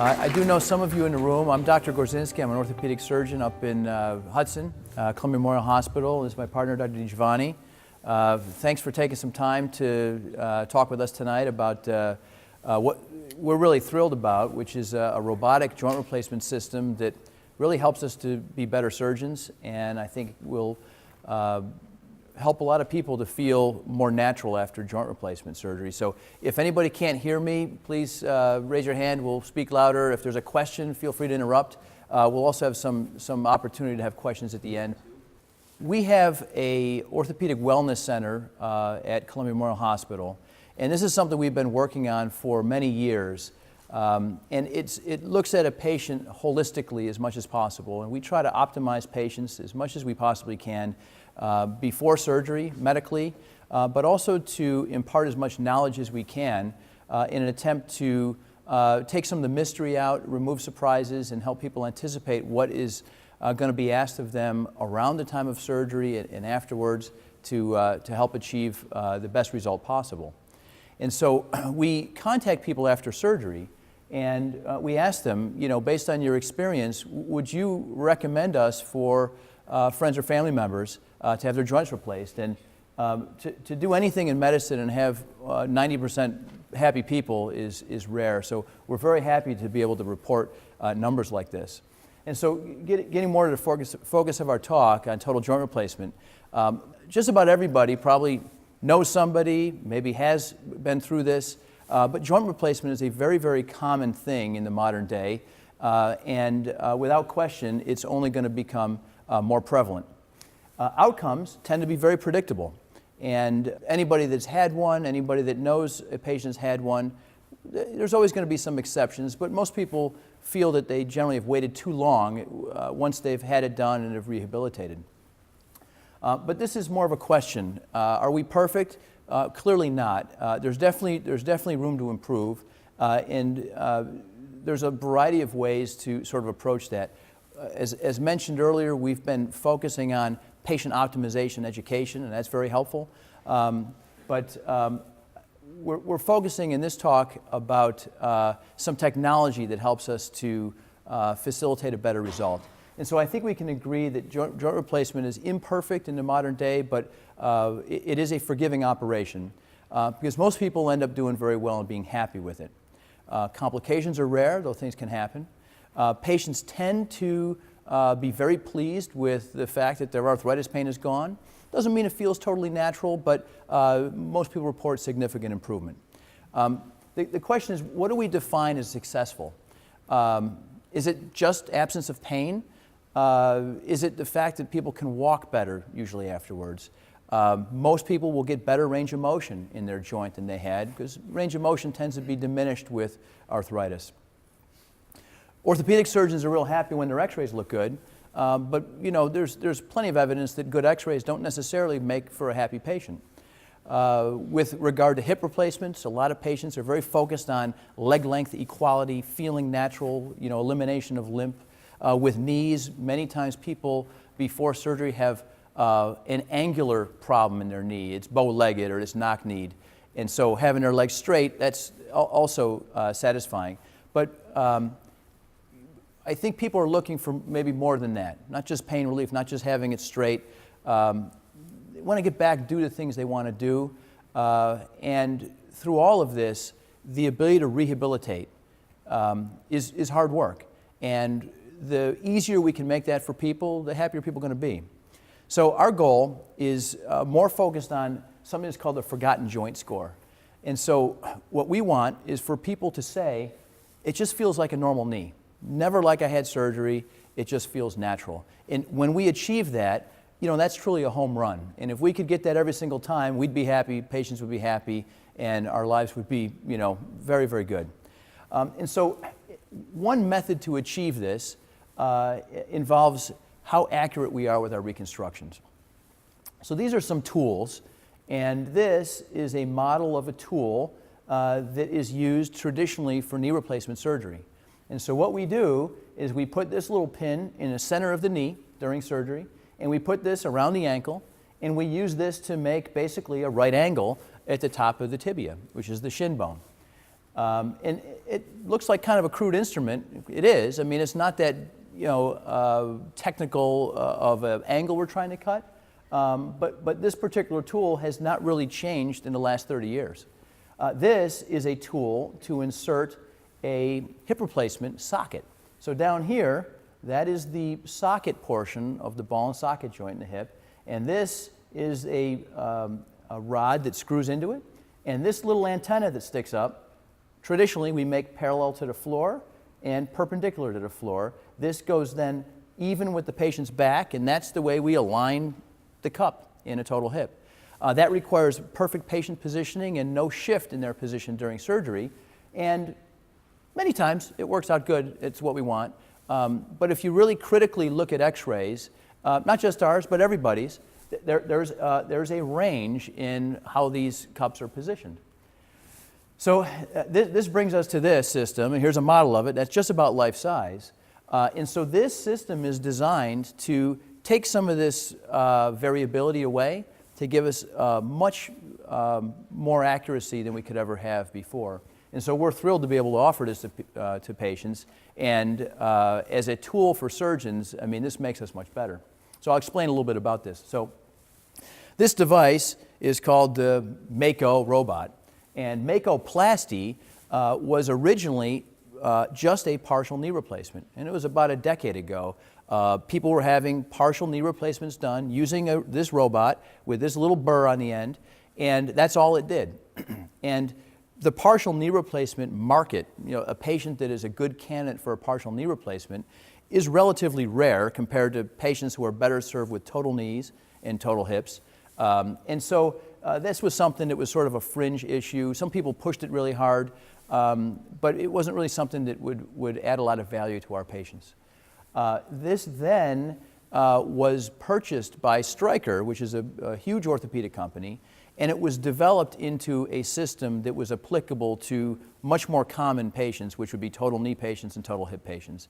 I do know some of you in the room. I'm Dr. Gorzinski. I'm an orthopedic surgeon up in Hudson, Columbia Memorial Hospital. This is my partner, Dr. DiGiovanni. Thanks for taking some time to talk with us tonight about what we're really thrilled about, which is a robotic joint replacement system that really helps us to be better surgeons, and I think will help a lot of people to feel more natural after joint replacement surgery. So if anybody can't hear me, please raise your hand. We'll speak louder. If there's a question, feel free to interrupt. We'll also have some opportunity to have questions at the end. We have a orthopedic wellness center at Columbia Memorial Hospital, and this is something we've been working on for many years. And it looks at a patient holistically as much as possible, and we try to optimize patients as much as we possibly can before surgery, medically, but also to impart as much knowledge as we can in an attempt to take some of the mystery out, remove surprises, and help people anticipate what is going to be asked of them around the time of surgery and afterwards to help achieve the best result possible. And so we contact people after surgery, and we ask them, you know, based on your experience, would you recommend us for friends or family members to have their joints replaced? And to do anything in medicine and have 90% happy people is rare. So we're very happy to be able to report numbers like this. And so getting more to the focus of our talk on total joint replacement, just about everybody probably knows somebody, maybe has been through this, but joint replacement is a very, very common thing in the modern day, and without question, it's only going to become more prevalent. Outcomes tend to be very predictable, and anybody that's had one, anybody that knows a patient's had one, there's always going to be some exceptions, but most people feel that they generally have waited too long once they've had it done and have rehabilitated. But this is more of a question. Are we perfect? Clearly not. There's definitely room to improve, and there's a variety of ways to sort of approach that. As mentioned earlier, we've been focusing on patient optimization education, and that's very helpful. We're focusing in this talk about some technology that helps us to facilitate a better result. And so I think we can agree that joint replacement is imperfect in the modern day, but it is a forgiving operation because most people end up doing very well and being happy with it. Complications are rare, though things can happen. Patients tend to be very pleased with the fact that their arthritis pain is gone. Doesn't mean it feels totally natural, but most people report significant improvement. The question is, what do we define as successful? Is it just absence of pain? Is it the fact that people can walk better usually afterwards? Most people will get better range of motion in their joint than they had because range of motion tends to be diminished with arthritis. Orthopedic surgeons are real happy when their x-rays look good, but you know, there's plenty of evidence that good x-rays don't necessarily make for a happy patient. With regard to hip replacements, a lot of patients are very focused on leg length equality, feeling natural, you know, elimination of limp. With knees, many times people before surgery have an angular problem in their knee. It's bow-legged or it's knock-kneed. And so having their legs straight, that's also satisfying. But I think people are looking for maybe more than that. Not just pain relief, not just having it straight. They want to get back, do the things they want to do. And through all of this, the ability to rehabilitate is hard work. And the easier we can make that for people, the happier people are going to be. So our goal is more focused on something that's called the forgotten joint score. And so what we want is for people to say, it just feels like a normal knee. Never like I had surgery, it just feels natural. And when we achieve that, you know, that's truly a home run. And if we could get that every single time, we'd be happy, patients would be happy, and our lives would be, you know, very, very good. And so one method to achieve this involves how accurate we are with our reconstructions. So these are some tools, and this is a model of a tool that is used traditionally for knee replacement surgery. And so what we do is we put this little pin in the center of the knee during surgery, and we put this around the ankle, and we use this to make basically a right angle at the top of the tibia, which is the shin bone. And it looks like kind of a crude instrument. It is. I mean, it's not that technical of an angle we're trying to cut. But this particular tool has not really changed in the last 30 years. This is a tool to insert a hip replacement socket. So down here, that is the socket portion of the ball and socket joint in the hip. And this is a rod that screws into it. And this little antenna that sticks up, traditionally we make parallel to the floor and perpendicular to the floor. This goes then even with the patient's back, and that's the way we align the cup in a total hip. That requires perfect patient positioning and no shift in their position during surgery. And many times it works out good. It's what we want. But if you really critically look at x-rays, not just ours, but everybody's, there's a range in how these cups are positioned. So this brings us to this system, and here's a model of it that's just about life size. And so this system is designed to take some of this variability away to give us much more accuracy than we could ever have before. And so we're thrilled to be able to offer this to patients. And as a tool for surgeons, I mean, this makes us much better. So I'll explain a little bit about this. So this device is called the Mako robot. And Makoplasty was originally just a partial knee replacement. And it was about a decade ago. People were having partial knee replacements done using this robot with this little burr on the end, and that's all it did. And the partial knee replacement market, a patient that is a good candidate for a partial knee replacement, is relatively rare compared to patients who are better served with total knees and total hips. And so this was something that was sort of a fringe issue. Some people pushed it really hard, but it wasn't really something that would add a lot of value to our patients. This then was purchased by Stryker, which is a huge orthopedic company, and it was developed into a system that was applicable to much more common patients, which would be total knee patients and total hip patients.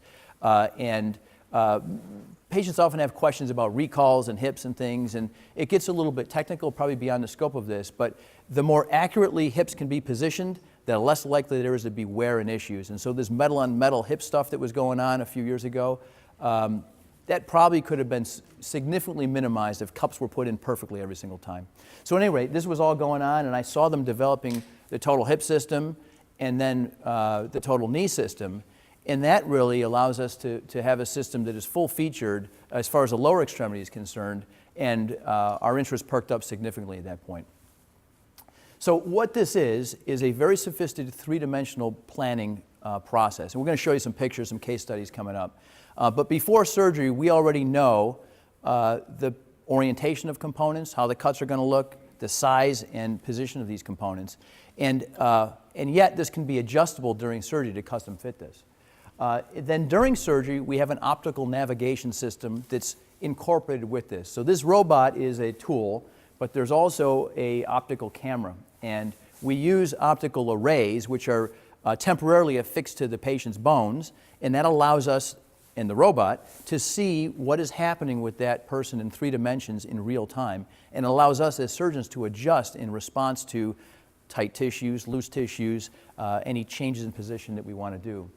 Patients often have questions about recalls and hips and things, and it gets a little bit technical, probably beyond the scope of this, but the more accurately hips can be positioned, the less likely there is to be wear and issues. And so this metal-on-metal hip stuff that was going on a few years ago, that probably could have been significantly minimized if cups were put in perfectly every single time. So anyway, this was all going on, and I saw them developing the total hip system and then the total knee system. And that really allows us to have a system that is full-featured as far as the lower extremity is concerned, and our interest perked up significantly at that point. So what this is a very sophisticated three-dimensional planning process. And we're going to show you some pictures, some case studies coming up. But before surgery, we already know the orientation of components, how the cuts are going to look, the size and position of these components. And yet this can be adjustable during surgery to custom fit this. Then during surgery, we have an optical navigation system that's incorporated with this. So this robot is a tool, but there's also an optical camera. And we use optical arrays, which are temporarily affixed to the patient's bones, and that allows us and the robot to see what is happening with that person in 3 dimensions in real time, and allows us as surgeons to adjust in response to tight tissues, loose tissues, any changes in position that we want to do.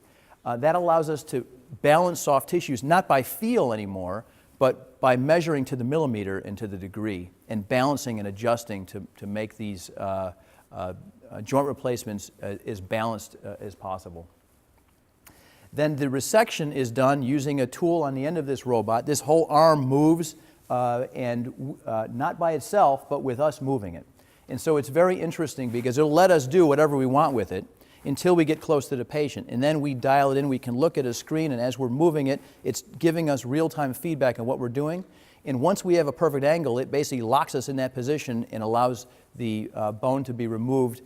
That allows us to balance soft tissues, not by feel anymore, but by measuring to the millimeter and to the degree, and balancing and adjusting to make these joint replacements as balanced as possible. Then the resection is done using a tool on the end of this robot. This whole arm moves, and not by itself, but with us moving it. And so it's very interesting because it'll let us do whatever we want with it until we get close to the patient. And then we dial it in, we can look at a screen, and as we're moving it, it's giving us real-time feedback on what we're doing. And once we have a perfect angle, it basically locks us in that position and allows the bone to be removed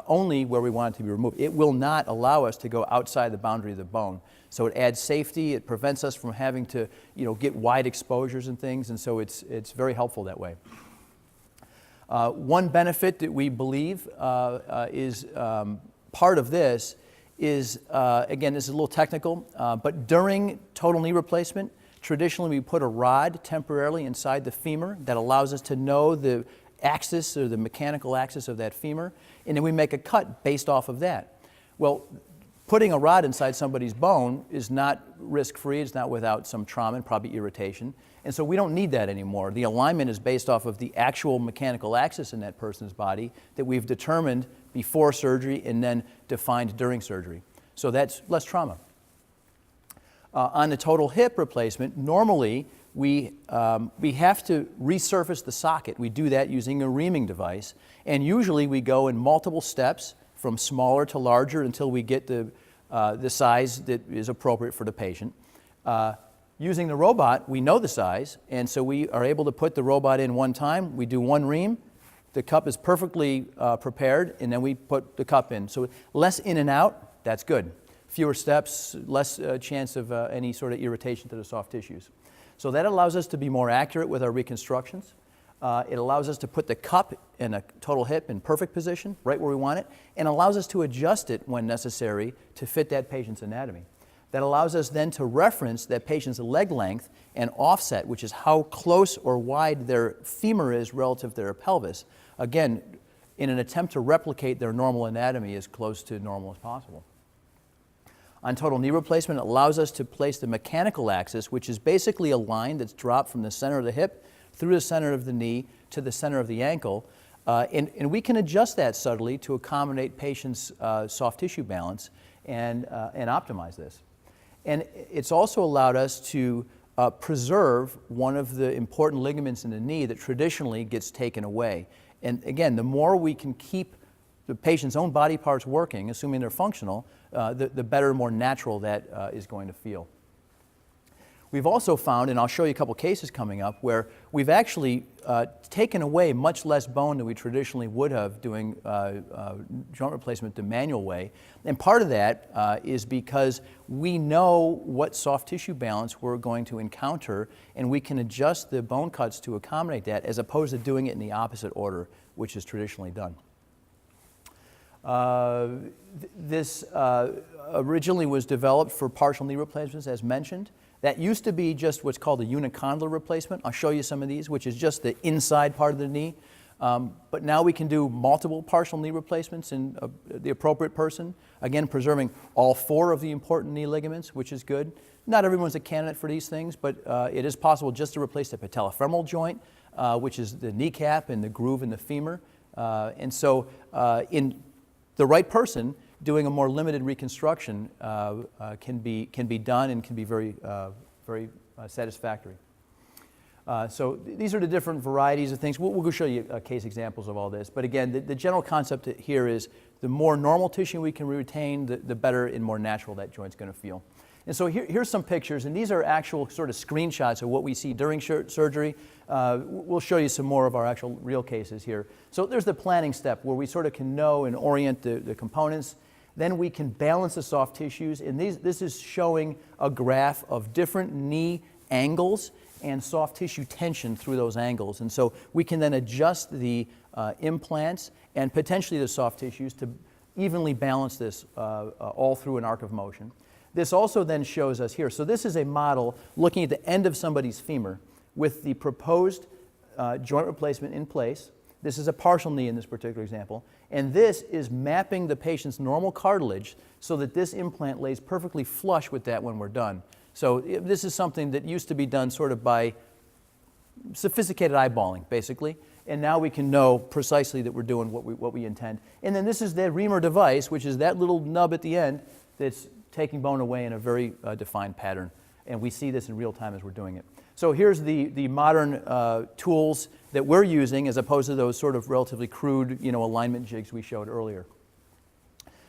only where we want it to be removed. It will not allow us to go outside the boundary of the bone. So it adds safety, it prevents us from having to get wide exposures and things, and so it's very helpful that way. One benefit that we believe is part of this is, again, this is a little technical, but during total knee replacement, traditionally we put a rod temporarily inside the femur that allows us to know the axis or the mechanical axis of that femur, and then we make a cut based off of that. Well, putting a rod inside somebody's bone is not risk-free. It's not without some trauma and probably irritation. And so we don't need that anymore. The alignment is based off of the actual mechanical axis in that person's body that we've determined before surgery and then defined during surgery. So that's less trauma. On the total hip replacement, normally we have to resurface the socket. We do that using a reaming device. And usually we go in multiple steps from smaller to larger until we get the size that is appropriate for the patient. Using the robot, we know the size, and so we are able to put the robot in one time. We do one ream, the cup is perfectly prepared, and then we put the cup in. So less in and out, that's good. Fewer steps, less chance of any sort of irritation to the soft tissues. So that allows us to be more accurate with our reconstructions. It allows us to put the cup in a total hip in perfect position, right where we want it, and allows us to adjust it when necessary to fit that patient's anatomy. That allows us then to reference that patient's leg length and offset, which is how close or wide their femur is relative to their pelvis. Again, in an attempt to replicate their normal anatomy as close to normal as possible. On total knee replacement, it allows us to place the mechanical axis, which is basically a line that's dropped from the center of the hip through the center of the knee to the center of the ankle. And we can adjust that subtly to accommodate patients' soft tissue balance and optimize this. And it's also allowed us to preserve one of the important ligaments in the knee that traditionally gets taken away. And again, the more we can keep the patient's own body parts working, assuming they're functional, the better, more natural that is going to feel. We've also found, and I'll show you a couple cases coming up, where we've actually taken away much less bone than we traditionally would have doing joint replacement the manual way. And part of that is because we know what soft tissue balance we're going to encounter, and we can adjust the bone cuts to accommodate that as opposed to doing it in the opposite order, which is traditionally done. This originally was developed for partial knee replacements, as mentioned. That used to be just what's called a unicondylar replacement. I'll show you some of these, which is just the inside part of the knee. But now we can do multiple partial knee replacements in the appropriate person. Again, preserving all four of the important knee ligaments, which is good. Not everyone's a candidate for these things, but it is possible just to replace the patellofemoral joint, which is the kneecap and the groove in the femur. And so in the right person, doing a more limited reconstruction can be done and can be very satisfactory. So these are the different varieties of things. We'll go show you case examples of all this. But again, the general concept here is the more normal tissue we can retain, the better and more natural that joint's going to feel. And so here's some pictures, and these are actual sort of screenshots of what we see during surgery. We'll show you some more of our actual real cases here. So there's the planning step where we sort of can know and orient the components. Then we can balance the soft tissues, and this is showing a graph of different knee angles and soft tissue tension through those angles. And so we can then adjust the implants and potentially the soft tissues to evenly balance this all through an arc of motion. This also then shows us here. So this is a model looking at the end of somebody's femur with the proposed joint replacement in place. This is a partial knee in this particular example. And this is mapping the patient's normal cartilage so that this implant lays perfectly flush with that when we're done. So this is something that used to be done sort of by sophisticated eyeballing, basically. And now we can know precisely that we're doing what we intend. And then this is the reamer device, which is that little nub at the end that's taking bone away in a very defined pattern. And we see this in real time as we're doing it. So here's the modern tools that we're using as opposed to those sort of relatively crude, alignment jigs we showed earlier.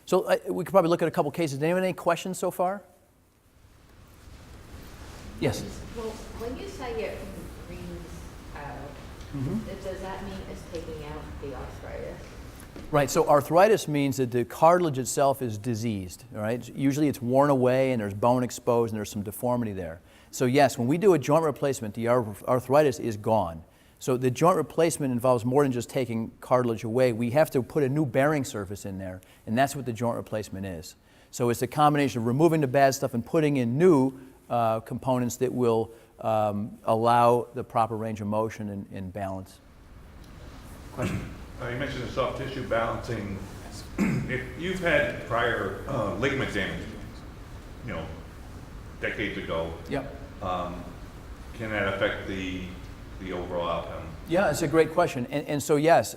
So we could probably look at a couple cases. Anyone have any questions so far? Yes? Well, when you say it reams out, does that mean it's taking out the arthritis? Right, so arthritis means that the cartilage itself is diseased, all right? Usually it's worn away and there's bone exposed and there's some deformity there. So yes, when we do a joint replacement, the arthritis is gone. So the joint replacement involves more than just taking cartilage away. We have to put a new bearing surface in there, and that's what the joint replacement is. So it's a combination of removing the bad stuff and putting in new components that will allow the proper range of motion and balance. Question? You mentioned the soft tissue balancing. If you've had prior ligament damage, you know, decades ago, Yep. Can that affect the overall outcome? Yeah, it's a great question. And so, yes,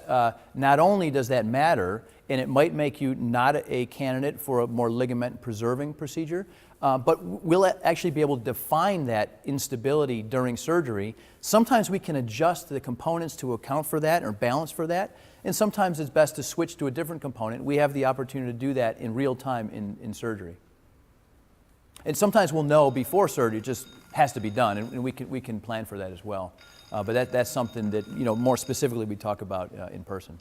not only does that matter, and it might make you not a candidate for a more ligament-preserving procedure, but we'll actually be able to define that instability during surgery. Sometimes we can adjust the components to account for that or balance for that, and sometimes it's best to switch to a different component. We have the opportunity to do that in real time in surgery. And sometimes we'll know before surgery, it just has to be done, and we can plan for that as well. But that's something that, you know, more specifically we talk about in person.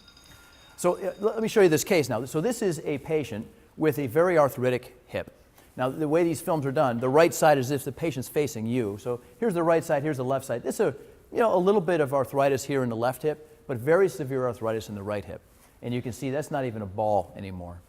So let me show you this case now. So this is a patient with a very arthritic hip. Now, the way these films are done, the right side is as if the patient's facing you. So here's the right side, here's the left side. This is a little bit of arthritis here in the left hip, but very severe arthritis in the right hip. And you can see that's not even a ball anymore.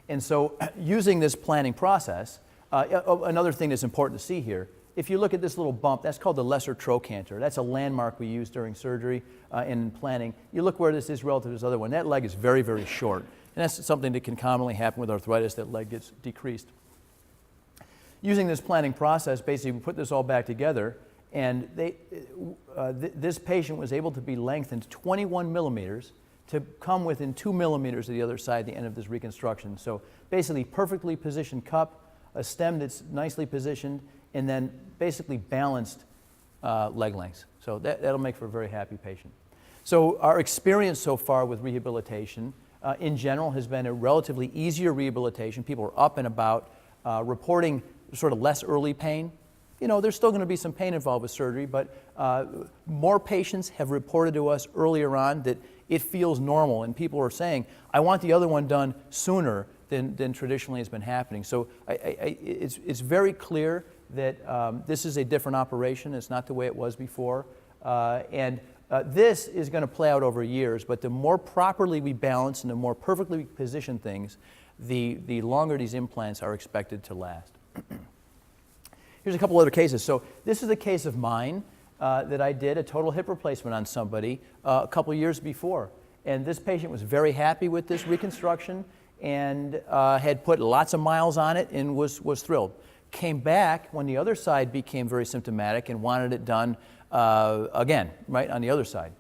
And so using this planning process, another thing that's important to see here, if you look at this little bump, that's called the lesser trochanter. That's a landmark we use during surgery and in planning. You look where this is relative to this other one. That leg is very, very short. And that's something that can commonly happen with arthritis, that leg gets decreased. Using this planning process, basically we put this all back together, and this patient was able to be lengthened 21 millimeters to come within 2 millimeters of the other side at the end of this reconstruction. So basically perfectly positioned cup, a stem that's nicely positioned, and then basically balanced leg lengths. So that'll make for a very happy patient. So our experience so far with rehabilitation in general has been a relatively easier rehabilitation. People are up and about, reporting sort of less early pain. You know, there's still going to be some pain involved with surgery, but more patients have reported to us earlier on that it feels normal, and people are saying, I want the other one done sooner than traditionally has been happening. So it's very clear that this is a different operation. It's not the way it was before. This is going to play out over years, but the more properly we balance and the more perfectly we position things, the longer these implants are expected to last. Here's a couple other cases. So this is a case of mine that I did a total hip replacement on somebody a couple years before. And this patient was very happy with this reconstruction and had put lots of miles on it and was thrilled. Came back when the other side became very symptomatic and wanted it done again, right, on the other side.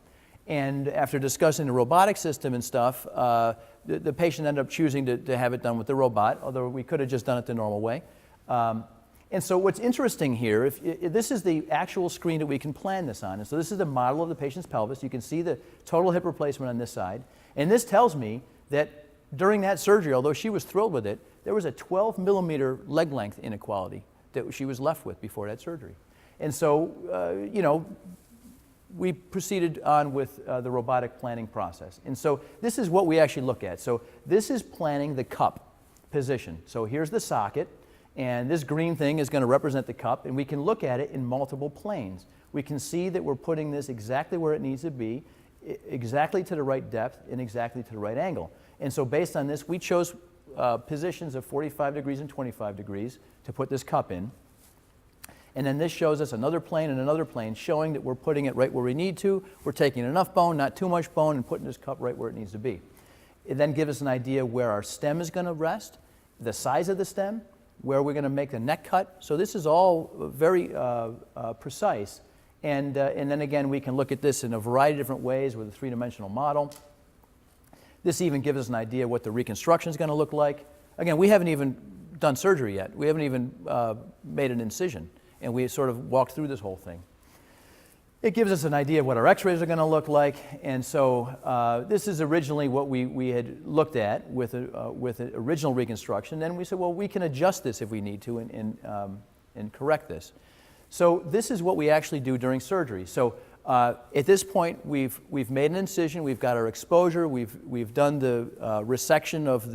And after discussing the robotic system and stuff, the patient ended up choosing to have it done with the robot, although we could have just done it the normal way. And so what's interesting here, if this is the actual screen that we can plan this on. And so this is the model of the patient's pelvis. You can see the total hip replacement on this side. And this tells me that during that surgery, although she was thrilled with it, there was a 12 millimeter leg length inequality that she was left with before that surgery. And so, you know, we proceeded on with the robotic planning process. And so this is what we actually look at. So this is planning the cup position. So here's the socket, and this green thing is going to represent the cup, and we can look at it in multiple planes. We can see that we're putting this exactly where it needs to be, exactly to the right depth, and exactly to the right angle. And so based on this, we chose positions of 45 degrees and 25 degrees to put this cup in. And then this shows us another plane and another plane showing that we're putting it right where we need to. We're taking enough bone, not too much bone, and putting this cup right where it needs to be. It then gives us an idea where our stem is going to rest, the size of the stem, where we're going to make the neck cut. So this is all very precise. And then again, we can look at this in a variety of different ways with a three-dimensional model. This even gives us an idea what the reconstruction is going to look like. Again, we haven't even done surgery yet. We haven't even made an incision. And we sort of walked through this whole thing. It gives us an idea of what our x-rays are going to look like. And so this is originally what we had looked at with an original reconstruction. Then we said, well, we can adjust this if we need to and correct this. So this is what we actually do during surgery. So at this point, we've made an incision. We've got our exposure. We've done the resection of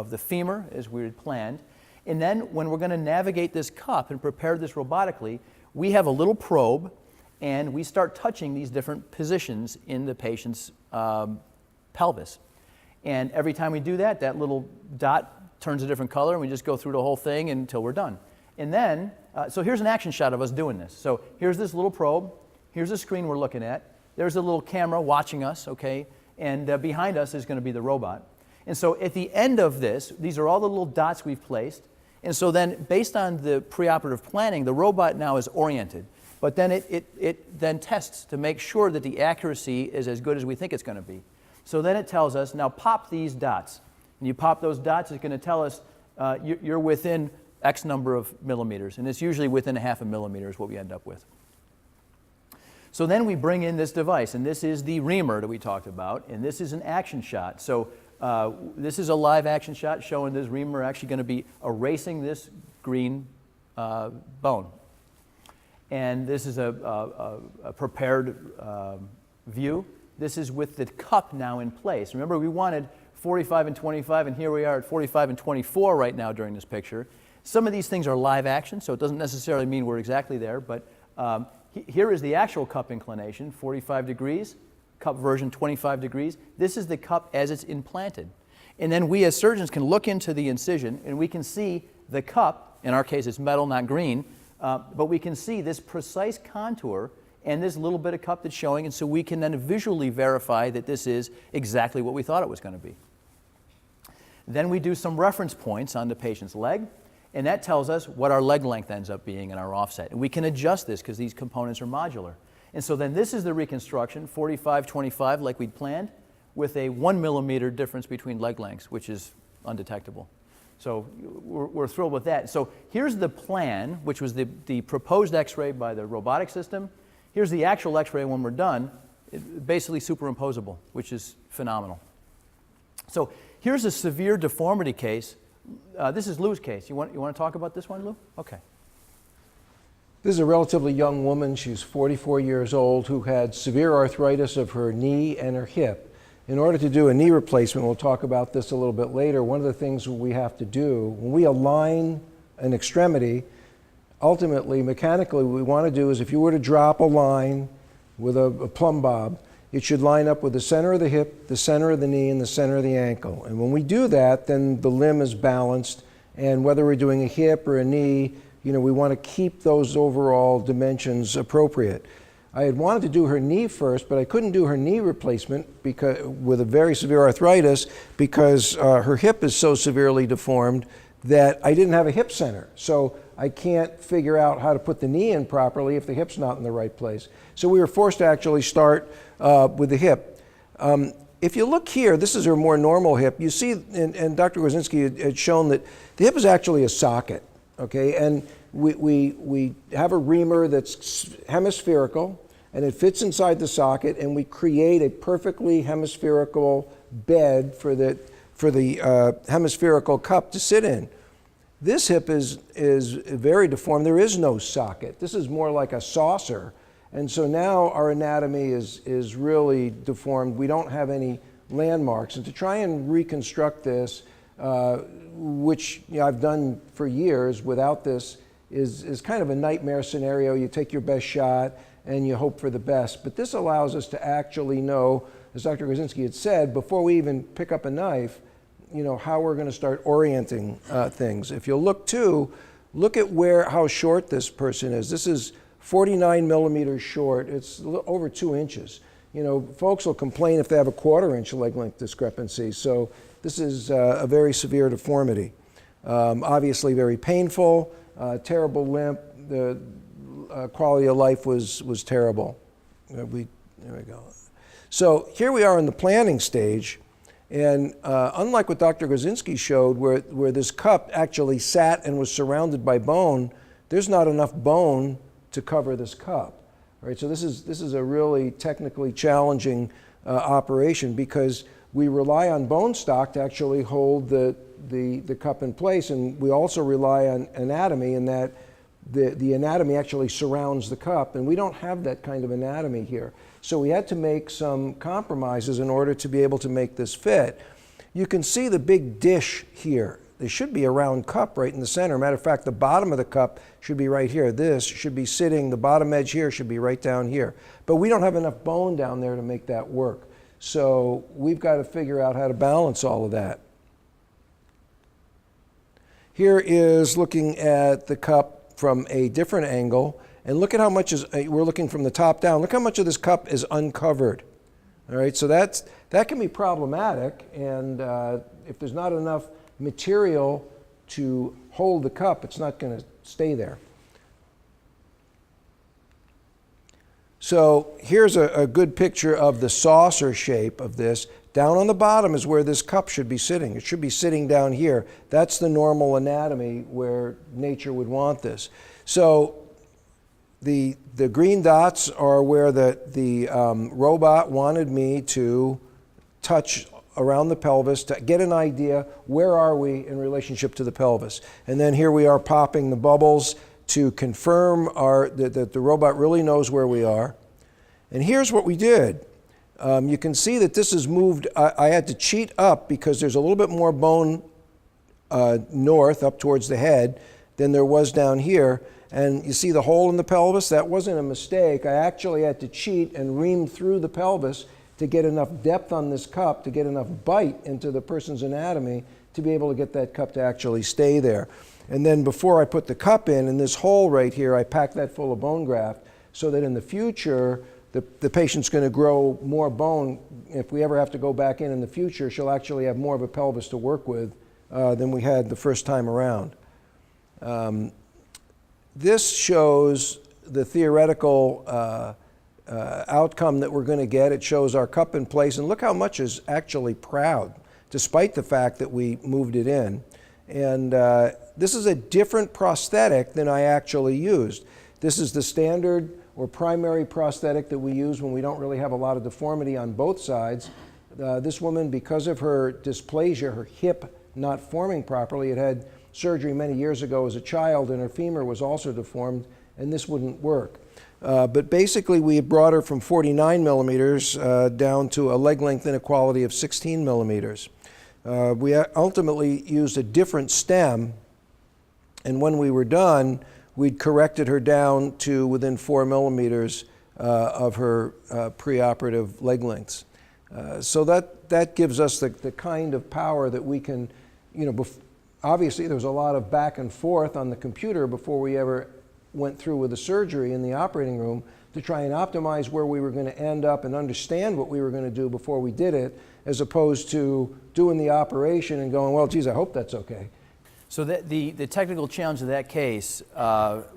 the femur as we had planned. And then when we're going to navigate this cup and prepare this robotically, we have a little probe, and we start touching these different positions in the patient's pelvis. And every time we do that, that little dot turns a different color, and we just go through the whole thing until we're done. And then, so here's an action shot of us doing this. So here's this little probe. Here's the screen we're looking at. There's a little camera watching us, okay? And behind us is going to be the robot. And so at the end of this, these are all the little dots we've placed. And so then, based on the preoperative planning, the robot now is oriented. But then it then tests to make sure that the accuracy is as good as we think it's going to be. So then it tells us, now pop these dots. And you pop those dots, it's going to tell us you're within X number of millimeters. And it's usually within a half a millimeter is what we end up with. So then we bring in this device, and this is the reamer that we talked about, and this is an action shot. So this is a live action shot showing this reamer actually going to be erasing this green bone. And this is a prepared view. This is with the cup now in place. Remember, we wanted 45 and 25, and here we are at 45 and 24 right now during this picture. Some of these things are live action, so it doesn't necessarily mean we're exactly there, but here is the actual cup inclination, 45 degrees, cup version 25 degrees. This is the cup as it's implanted. And then we as surgeons can look into the incision and we can see the cup, in our case it's metal, not green, but we can see this precise contour and this little bit of cup that's showing, and so we can then visually verify that this is exactly what we thought it was going to be. Then we do some reference points on the patient's leg, and that tells us what our leg length ends up being in our offset. And we can adjust this because these components are modular. And so then this is the reconstruction, 45-25 like we'd planned, with a 1 millimeter difference between leg lengths, which is undetectable. So we're thrilled with that. So here's the plan, which was the proposed x-ray by the robotic system. Here's the actual x-ray when we're done, basically superimposable, which is phenomenal. So here's a severe deformity case. This is Lou's case. You want to talk about this one, Lou? Okay. This is a relatively young woman. She's 44 years old who had severe arthritis of her knee and her hip. In order to do a knee replacement, we'll talk about this a little bit later, one of the things we have to do, when we align an extremity, ultimately, mechanically, what we want to do is if you were to drop a line with a plumb bob, it should line up with the center of the hip, the center of the knee, and the center of the ankle. And when we do that, then the limb is balanced, and whether we're doing a hip or a knee, we want to keep those overall dimensions appropriate. I had wanted to do her knee first, but I couldn't do her knee replacement with a very severe arthritis because her hip is so severely deformed that I didn't have a hip center. So I can't figure out how to put the knee in properly if the hip's not in the right place. So we were forced to actually start with the hip. If you look here, this is her more normal hip. You see, and Dr. Gwozinski had shown that the hip is actually a socket, okay? And we have a reamer that's hemispherical, and it fits inside the socket, and we create a perfectly hemispherical bed for the hemispherical cup to sit in. This hip is very deformed. There is no socket. This is more like a saucer. And so now our anatomy is really deformed. We don't have any landmarks. And to try and reconstruct this, which I've done for years without this, is kind of a nightmare scenario. You take your best shot and you hope for the best. But this allows us to actually know, as Dr. Gwozinski had said, before we even pick up a knife, how we're going to start orienting things. If you'll look at how short this person is. This is 49 millimeters short. It's over 2 inches. Folks will complain if they have a 1/4 inch leg length discrepancy. So this is a very severe deformity. Obviously very painful, terrible limp. The quality of life was terrible. There we go. So here we are in the planning stage. And unlike what Dr. Gwozinski showed, where this cup actually sat and was surrounded by bone, there's not enough bone to cover this cup. Right? So this is a really technically challenging operation because we rely on bone stock to actually hold the cup in place, and we also rely on anatomy in that the anatomy actually surrounds the cup, and we don't have that kind of anatomy here. So we had to make some compromises in order to be able to make this fit. You can see the big dish here. There should be a round cup right in the center. Matter of fact, the bottom of the cup should be right here. This should be sitting, the bottom edge here should be right down here. But we don't have enough bone down there to make that work. So we've got to figure out how to balance all of that. Here is looking at the cup from a different angle, and look at how much we're looking from the top down. Look how much of this cup is uncovered. All right, so that can be problematic, and if there's not enough material to hold the cup, it's not going to stay there. So here's a good picture of the saucer shape of this. Down on the bottom is where this cup should be sitting. It should be sitting down here. That's the normal anatomy where nature would want this. So the green dots are where the robot wanted me to touch around the pelvis to get an idea where are we in relationship to the pelvis. And then here we are popping the bubbles to confirm that the robot really knows where we are. And here's what we did. You can see that this is moved. I had to cheat up because there's a little bit more bone north up towards the head than there was down here. And you see the hole in the pelvis? That wasn't a mistake. I actually had to cheat and ream through the pelvis to get enough depth on this cup, to get enough bite into the person's anatomy to be able to get that cup to actually stay there. And then before I put the cup in this hole right here, I packed that full of bone graft so that in the future, the patient's going to grow more bone. If we ever have to go back in the future, she'll actually have more of a pelvis to work with than we had the first time around. This shows the theoretical outcome that we're going to get. It shows our cup in place, and look how much is actually proud, despite the fact that we moved it in. And this is a different prosthetic than I actually used. This is the standard or primary prosthetic that we use when we don't really have a lot of deformity on both sides. This woman, because of her dysplasia, her hip not forming properly, had had surgery many years ago as a child, and her femur was also deformed, and this wouldn't work. But basically, we brought her from 49 millimeters down to a leg length inequality of 16 millimeters. We ultimately used a different stem, and when we were done, we'd corrected her down to within 4 millimeters of her preoperative leg lengths. So that gives us the kind of power that we can, obviously there was a lot of back and forth on the computer before we ever went through with the surgery in the operating room to try and optimize where we were going to end up and understand what we were going to do before we did it, as opposed to doing the operation and going, well, geez, I hope that's okay. So the technical challenge of that case,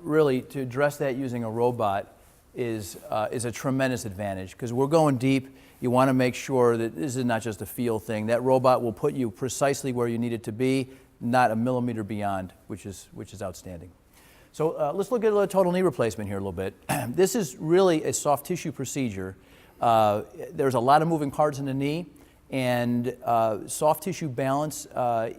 really to address that using a robot is a tremendous advantage, because we're going deep. You want to make sure that this is not just a feel thing. That robot will put you precisely where you need it to be, not a millimeter beyond, which is outstanding. So let's look at a total knee replacement here a little bit. This is really a soft tissue procedure. There's a lot of moving parts in the knee, and soft tissue balance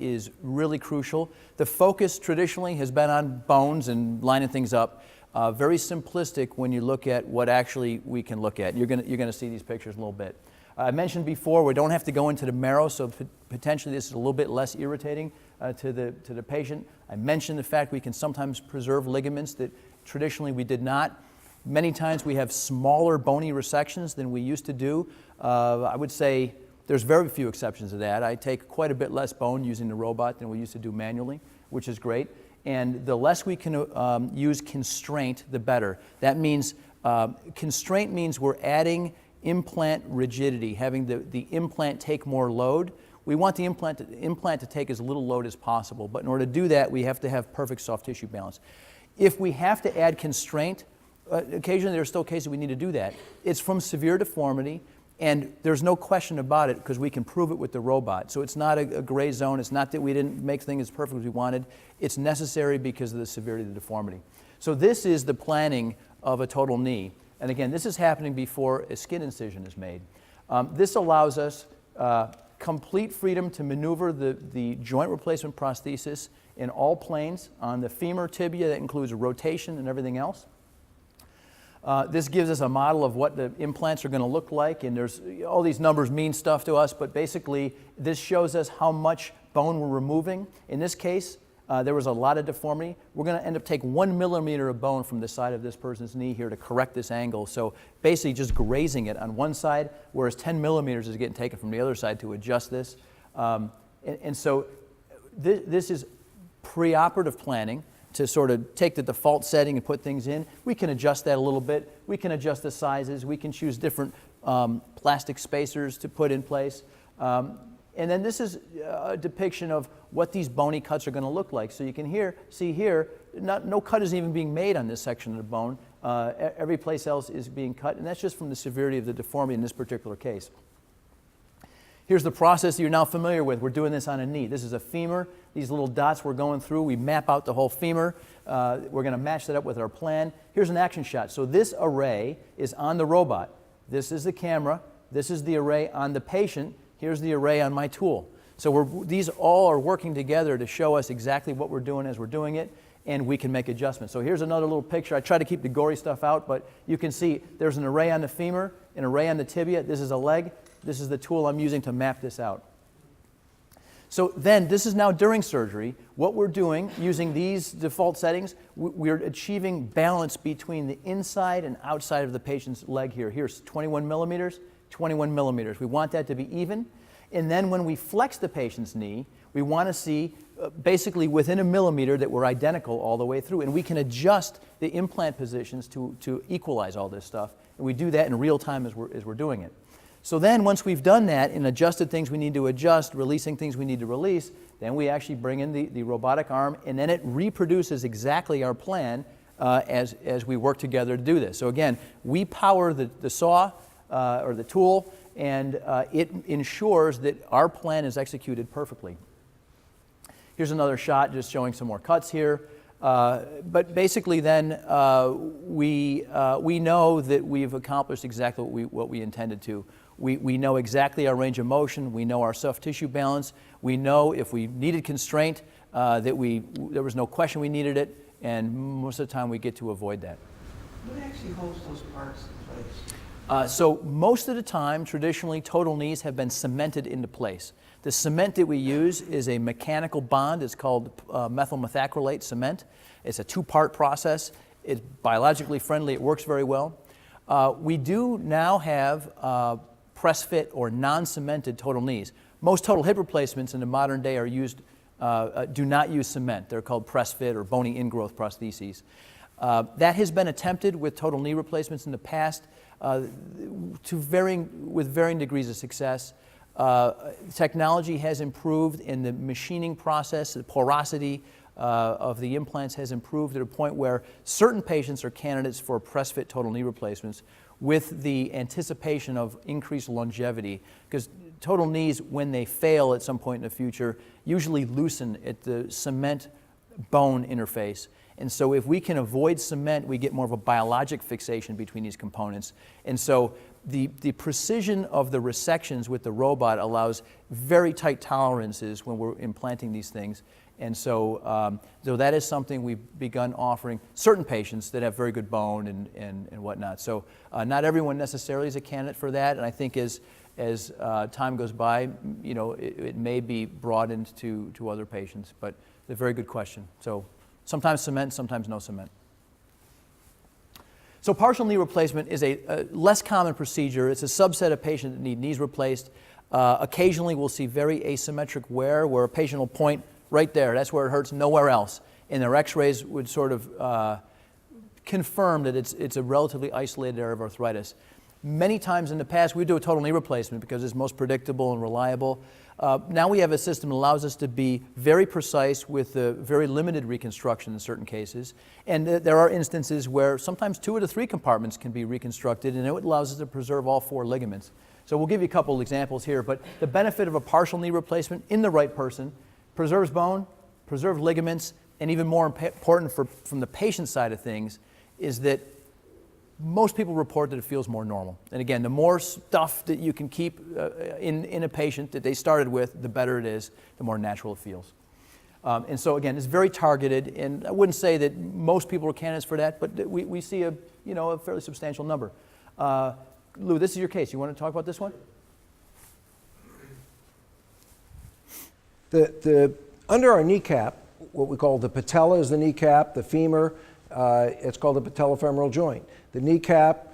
is really crucial. The focus traditionally has been on bones and lining things up. Very simplistic when you look at what actually we can look at. You're gonna see these pictures in a little bit. I mentioned before, we don't have to go into the marrow, so potentially this is a little bit less irritating to the patient. I mentioned the fact we can sometimes preserve ligaments that traditionally we did not. Many times we have smaller bony resections than we used to do. I would say there's very few exceptions to that. I take quite a bit less bone using the robot than we used to do manually, which is great. And the less we can use constraint, the better. That means, constraint means we're adding implant rigidity, having the implant take more load. We want the implant to take as little load as possible, but in order to do that, we have to have perfect soft tissue balance. If we have to add constraint, occasionally there are still cases we need to do that. It's from severe deformity, and there's no question about it because we can prove it with the robot. So it's not a gray zone. It's not that we didn't make things as perfect as we wanted. It's necessary because of the severity of the deformity. So this is the planning of a total knee. And again, this is happening before a skin incision is made. This allows us complete freedom to maneuver the joint replacement prosthesis in all planes. On the femur tibia, that includes rotation and everything else. This gives us a model of what the implants are going to look like, and there's all these numbers mean stuff to us, but basically this shows us how much bone we're removing. In this case, there was a lot of deformity. We're going to end up taking 1 millimeter of bone from the side of this person's knee here to correct this angle. So basically just grazing it on one side, whereas 10 millimeters is getting taken from the other side to adjust this. And so this is preoperative planning to sort of take the default setting and put things in. We can adjust that a little bit. We can adjust the sizes. We can choose different plastic spacers to put in place. And then this is a depiction of what these bony cuts are going to look like. So you can see here, no cut is even being made on this section of the bone. Every place else is being cut, and that's just from the severity of the deformity in this particular case. Here's the process that you're now familiar with. We're doing this on a knee. This is a femur. These little dots we're going through, we map out the whole femur. We're going to match that up with our plan. Here's an action shot. So this array is on the robot. This is the camera. This is the array on the patient. Here's the array on my tool. So these all are working together to show us exactly what we're doing as we're doing it, and we can make adjustments. So here's another little picture. I try to keep the gory stuff out, but you can see there's an array on the femur, an array on the tibia. This is a leg. This is the tool I'm using to map this out. So then, this is now during surgery. What we're doing, using these default settings, we're achieving balance between the inside and outside of the patient's leg here. Here's 21 millimeters, 21 millimeters. We want that to be even. And then when we flex the patient's knee, we want to see basically within a millimeter that we're identical all the way through. And we can adjust the implant positions to equalize all this stuff. And we do that in real time as we're doing it. So then once we've done that and adjusted things we need to adjust, releasing things we need to release, then we actually bring in the robotic arm, and then it reproduces exactly our plan as we work together to do this. So again, we power the saw or the tool, and it ensures that our plan is executed perfectly. Here's another shot just showing some more cuts here. But basically then we know that we've accomplished exactly what we intended to. We know exactly our range of motion. We know our soft tissue balance. We know if we needed constraint that there was no question we needed it, and most of the time we get to avoid that. What actually holds those parts in place? So most of the time, traditionally, total knees have been cemented into place. The cement that we use is a mechanical bond. It's called methyl methacrylate cement. It's a two-part process. It's biologically friendly. It works very well. We do now have press fit or non-cemented total knees. Most total hip replacements in the modern day do not use cement. They're called press fit or bony ingrowth prostheses. That has been attempted with total knee replacements in the past with varying degrees of success. Technology has improved in the machining process. The porosity of the implants has improved at a point where certain patients are candidates for press-fit total knee replacements with the anticipation of increased longevity, because total knees, when they fail at some point in the future, usually loosen at the cement bone interface. And so if we can avoid cement, we get more of a biologic fixation between these components. And so the precision of the resections with the robot allows very tight tolerances when we're implanting these things. And so, that is something we've begun offering certain patients that have very good bone and whatnot. So not everyone necessarily is a candidate for that. And I think as time goes by, it may be broadened to other patients. But it's a very good question. So sometimes cement, sometimes no cement. So partial knee replacement is a less common procedure. It's a subset of patients that need knees replaced. Occasionally we'll see very asymmetric wear where a patient will point right there. That's where it hurts, nowhere else. And their x-rays would sort of confirm that it's a relatively isolated area of arthritis. Many times in the past, we do a total knee replacement because it's most predictable and reliable. Now we have a system that allows us to be very precise with very limited reconstruction in certain cases. And there are instances where sometimes 2 of the 3 compartments can be reconstructed, and it allows us to preserve all 4 ligaments. So we'll give you a couple examples here, but the benefit of a partial knee replacement in the right person preserves bone, preserves ligaments, and even more important from the patient side of things is that most people report that it feels more normal. And again, the more stuff that you can keep in a patient that they started with, the better it is, the more natural it feels. And so again, it's very targeted, and I wouldn't say that most people are candidates for that, but we see a fairly substantial number. Lou, this is your case. You want to talk about this one? Under our kneecap, what we call the patella is the kneecap, the femur, it's called the patellofemoral joint. The kneecap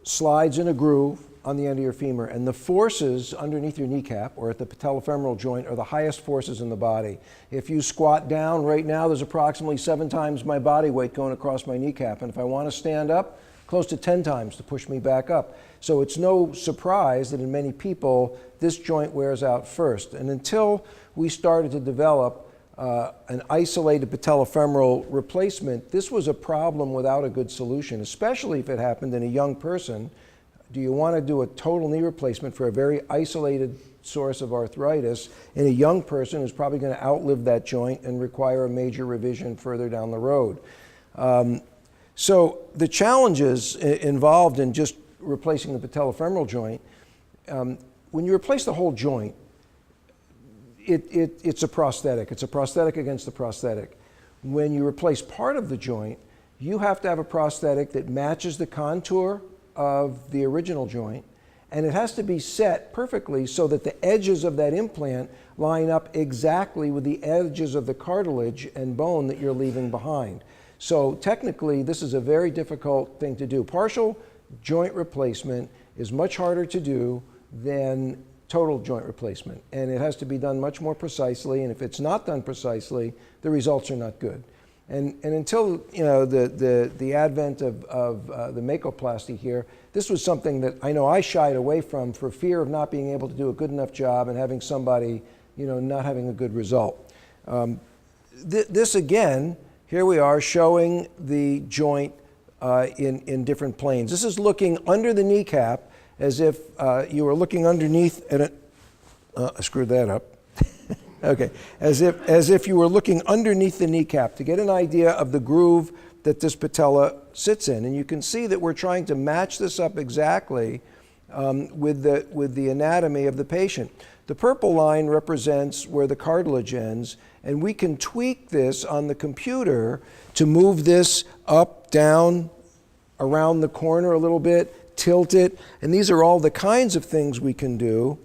slides in a groove on the end of your femur, and the forces underneath your kneecap or at the patellofemoral joint are the highest forces in the body. If you squat down right now, there's approximately 7 times my body weight going across my kneecap, and if I want to stand up, close to 10 times to push me back up. So it's no surprise that in many people, this joint wears out first. And until we started to develop an isolated patellofemoral replacement, this was a problem without a good solution, especially if it happened in a young person. Do you want to do a total knee replacement for a very isolated source of arthritis in a young person who's probably going to outlive that joint and require a major revision further down the road? So the challenges involved in just replacing the patellofemoral joint, when you replace the whole joint, it's a prosthetic. It's a prosthetic against the prosthetic. When you replace part of the joint, you have to have a prosthetic that matches the contour of the original joint, and it has to be set perfectly so that the edges of that implant line up exactly with the edges of the cartilage and bone that you're leaving behind. So technically, this is a very difficult thing to do. Partial joint replacement is much harder to do than total joint replacement, and it has to be done much more precisely, and if it's not done precisely, the results are not good. And until the advent of the Makoplasty here, this was something that I know I shied away from for fear of not being able to do a good enough job and having somebody not having a good result. This again, here we are showing the joint in different planes. This is looking under the kneecap as if you were looking underneath and I screwed that up. Okay, as if you were looking underneath the kneecap to get an idea of the groove that this patella sits in. And you can see that we're trying to match this up exactly with the anatomy of the patient. The purple line represents where the cartilage ends, and we can tweak this on the computer to move this up, down, around the corner a little bit, tilt it, and these are all the kinds of things we can do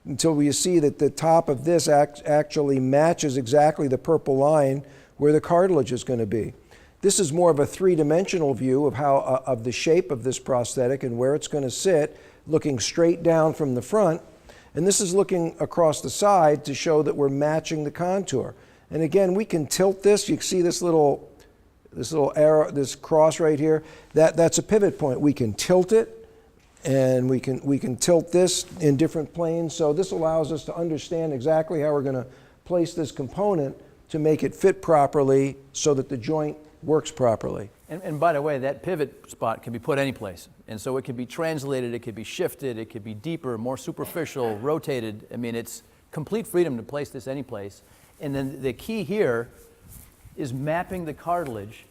until we see that the top of this actually matches exactly the purple line where the cartilage is going to be. This is more of a three-dimensional view of the shape of this prosthetic and where it's going to sit, looking straight down from the front. And this is looking across the side to show that we're matching the contour. And again, we can tilt this. You can see this little arrow, this cross right here. That's a pivot point. We can tilt it, and we can tilt this in different planes. So this allows us to understand exactly how we're going to place this component to make it fit properly so that the joint works properly. And by the way, that pivot spot can be put any place. And so it can be translated, it could be shifted, it could be deeper, more superficial, rotated. I mean, it's complete freedom to place this any place. And then the key here is mapping the cartilage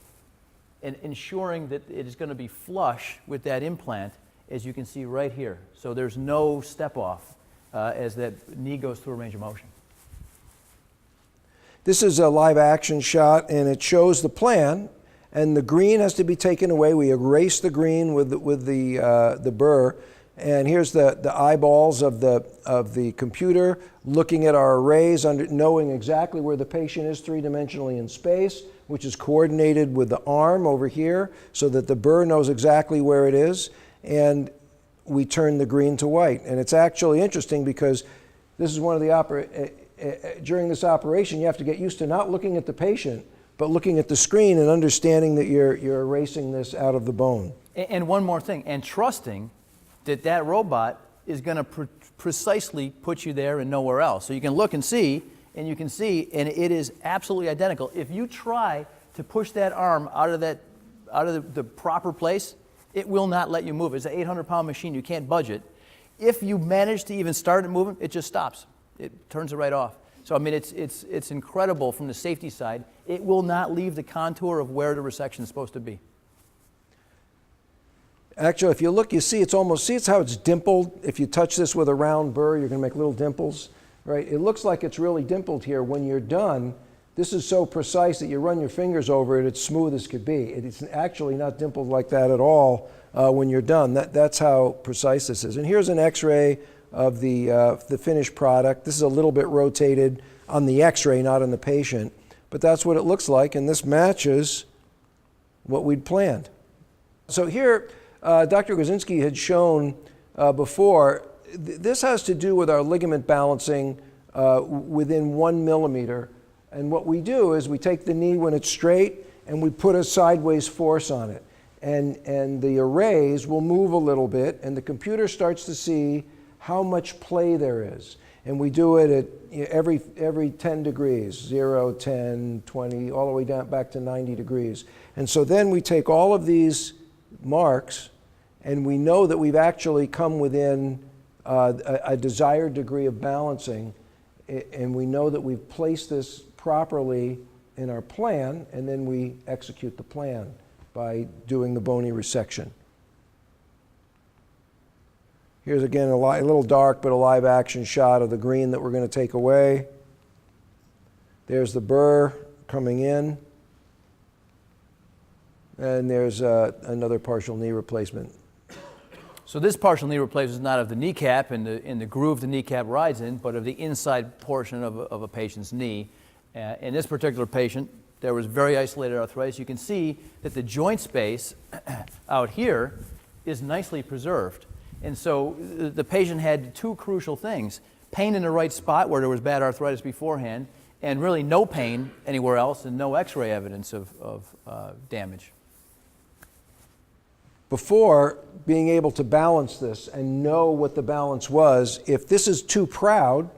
and ensuring that it is going to be flush with that implant, as you can see right here. So there's no step off as that knee goes through a range of motion. This is a live action shot, and it shows the plan, and the green has to be taken away. We erase the green with the burr, and here's the eyeballs of the computer looking at our arrays, knowing exactly where the patient is three-dimensionally in space, which is coordinated with the arm over here so that the burr knows exactly where it is, and we turn the green to white. And it's actually interesting because this is one of the during this operation, you have to get used to not looking at the patient, but looking at the screen and understanding that you're erasing this out of the bone. And one more thing, and trusting that that robot is going to precisely put you there and nowhere else. So you can look and see, and you can see, and it is absolutely identical. If you try to push that arm out of the proper place, it will not let you move. It's an 800-pound machine. You can't budge it. If you manage to even start it moving, it just stops. It turns it right off. So I mean, it's incredible from the safety side. It will not leave the contour of where the resection is supposed to be. Actually, if you look, you see it's how it's dimpled. If you touch this with a round burr, you're going to make little dimples, right? It looks like it's really dimpled here. When you're done, this is so precise that you run your fingers over it, it's smooth as could be. It's actually not dimpled like that at all when you're done. That's how precise this is. And here's an X-ray of the finished product. This is a little bit rotated on the X-ray, not on the patient, but that's what it looks like, and this matches what we'd planned. So here, Dr. Gozinski had shown before, this has to do with our ligament balancing within 1 millimeter, and what we do is we take the knee when it's straight and we put a sideways force on it. and the arrays will move a little bit, and the computer starts to see how much play there is. And we do it at every 10 degrees, 0, 10, 20, all the way down back to 90 degrees. And so then we take all of these marks, and we know that we've actually come within a desired degree of balancing, and we know that we've placed this properly in our plan, and then we execute the plan by doing the bony resection. Here's again a little dark, but a live action shot of the green that we're going to take away. There's the burr coming in. And there's another partial knee replacement. So this partial knee replacement is not of the kneecap and the groove the kneecap rides in, but of the inside portion of a patient's knee. In this particular patient, there was very isolated arthritis. You can see that the joint space out here is nicely preserved. And so the patient had two crucial things: pain in the right spot where there was bad arthritis beforehand, and really no pain anywhere else and no x-ray evidence of damage. Before being able to balance this and know what the balance was, if this is too proud,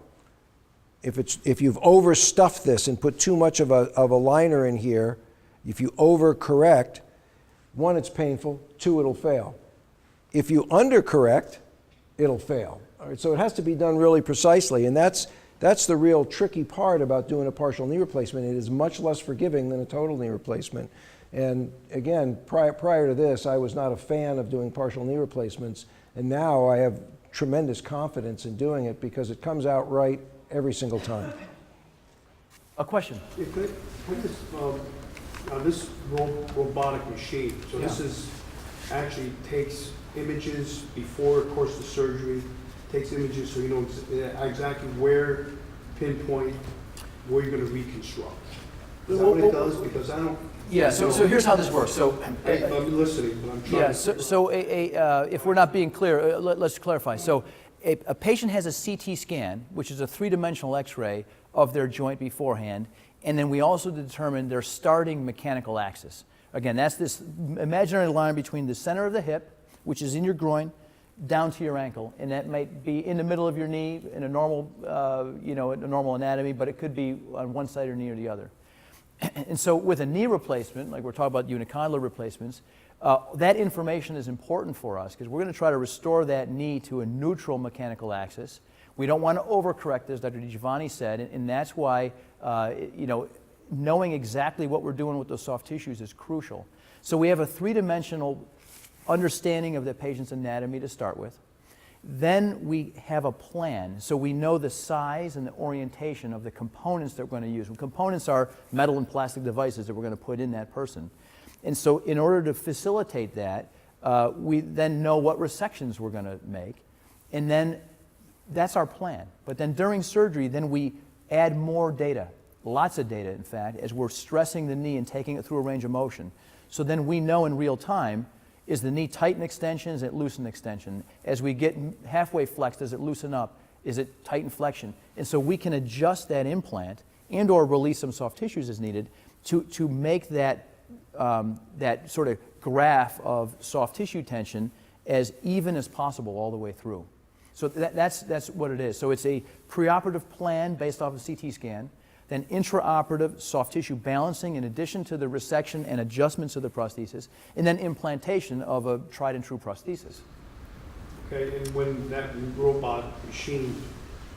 if you've overstuffed this and put too much of a liner in here, if you overcorrect, one, it's painful, two, it'll fail. If you undercorrect, it'll fail. All right, so it has to be done really precisely, and that's the real tricky part about doing a partial knee replacement. It is much less forgiving than a total knee replacement. And again, prior to this, I was not a fan of doing partial knee replacements, and now I have tremendous confidence in doing it because it comes out right every single time. A question? Yeah, could this, this robotic machine, so this is actually takes images before, of course, the surgery, takes images so you know exactly where, pinpoint, where you're going to reconstruct. Is that what it does? Because I don't... Yeah, so here's how this works. So, I'm listening, but I'm trying yeah, to... so if we're not being clear, let's clarify. So a patient has a CT scan, which is a three-dimensional x-ray of their joint beforehand, and then we also determine their starting mechanical axis. Again, that's this imaginary line between the center of the hip, which is in your groin, down to your ankle, and that might be in the middle of your knee in a normal, a normal anatomy, but it could be on one side of your knee or the other. And so with a knee replacement, like we're talking about unicondylar replacements, that information is important for us because we're going to try to restore that knee to a neutral mechanical axis. We don't want to overcorrect, as Dr. DiGiovanni said, and that's why knowing exactly what we're doing with those soft tissues is crucial. So we have a three-dimensional understanding of the patient's anatomy to start with. Then we have a plan, so we know the size and the orientation of the components that we're going to use. And components are metal and plastic devices that we're going to put in that person. And so in order to facilitate that, we then know what resections we're going to make, and then that's our plan. But then during surgery, then we add more data, lots of data in fact, as we're stressing the knee and taking it through a range of motion. So then we know in real time, is the knee tight in extension? Is it loose in extension? As we get halfway flexed, does it loosen up? Is it tight in flexion? And so we can adjust that implant and or release some soft tissues as needed to make that, that sort of graph of soft tissue tension as even as possible all the way through. So that's what it is. So it's a preoperative plan based off a CT scan, then intraoperative soft tissue balancing in addition to the resection and adjustments of the prosthesis, and then implantation of a tried and true prosthesis. Okay, and when that robot machine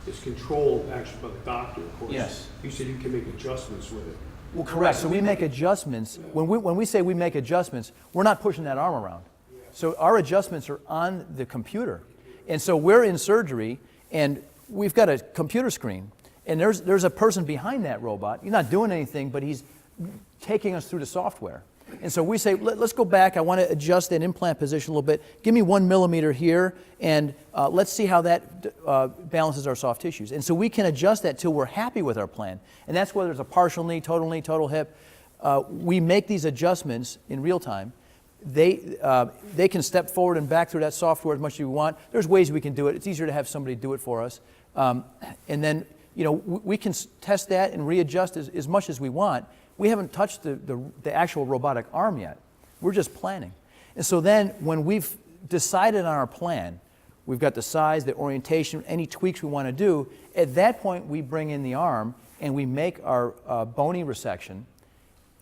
is controlled actually by the doctor, of course. Yes. You said you can make adjustments with it. Well, correct. So we make adjustments. When we say we make adjustments, we're not pushing that arm around. So our adjustments are on the computer. And so we're in surgery, and we've got a computer screen. And there's a person behind that robot. He's not doing anything, but he's taking us through the software. And so we say, let's go back. I want to adjust that implant position a little bit. Give me 1 millimeter here, and let's see how that balances our soft tissues. And so we can adjust that till we're happy with our plan. And that's whether it's a partial knee, total hip. We make these adjustments in real time. They can step forward and back through that software as much as we want. There's ways we can do it. It's easier to have somebody do it for us. And then we can test that and readjust as much as we want. We haven't touched the actual robotic arm yet. We're just planning. And so then when we've decided on our plan, we've got the size, the orientation, any tweaks we want to do, at that point we bring in the arm and we make our bony resection,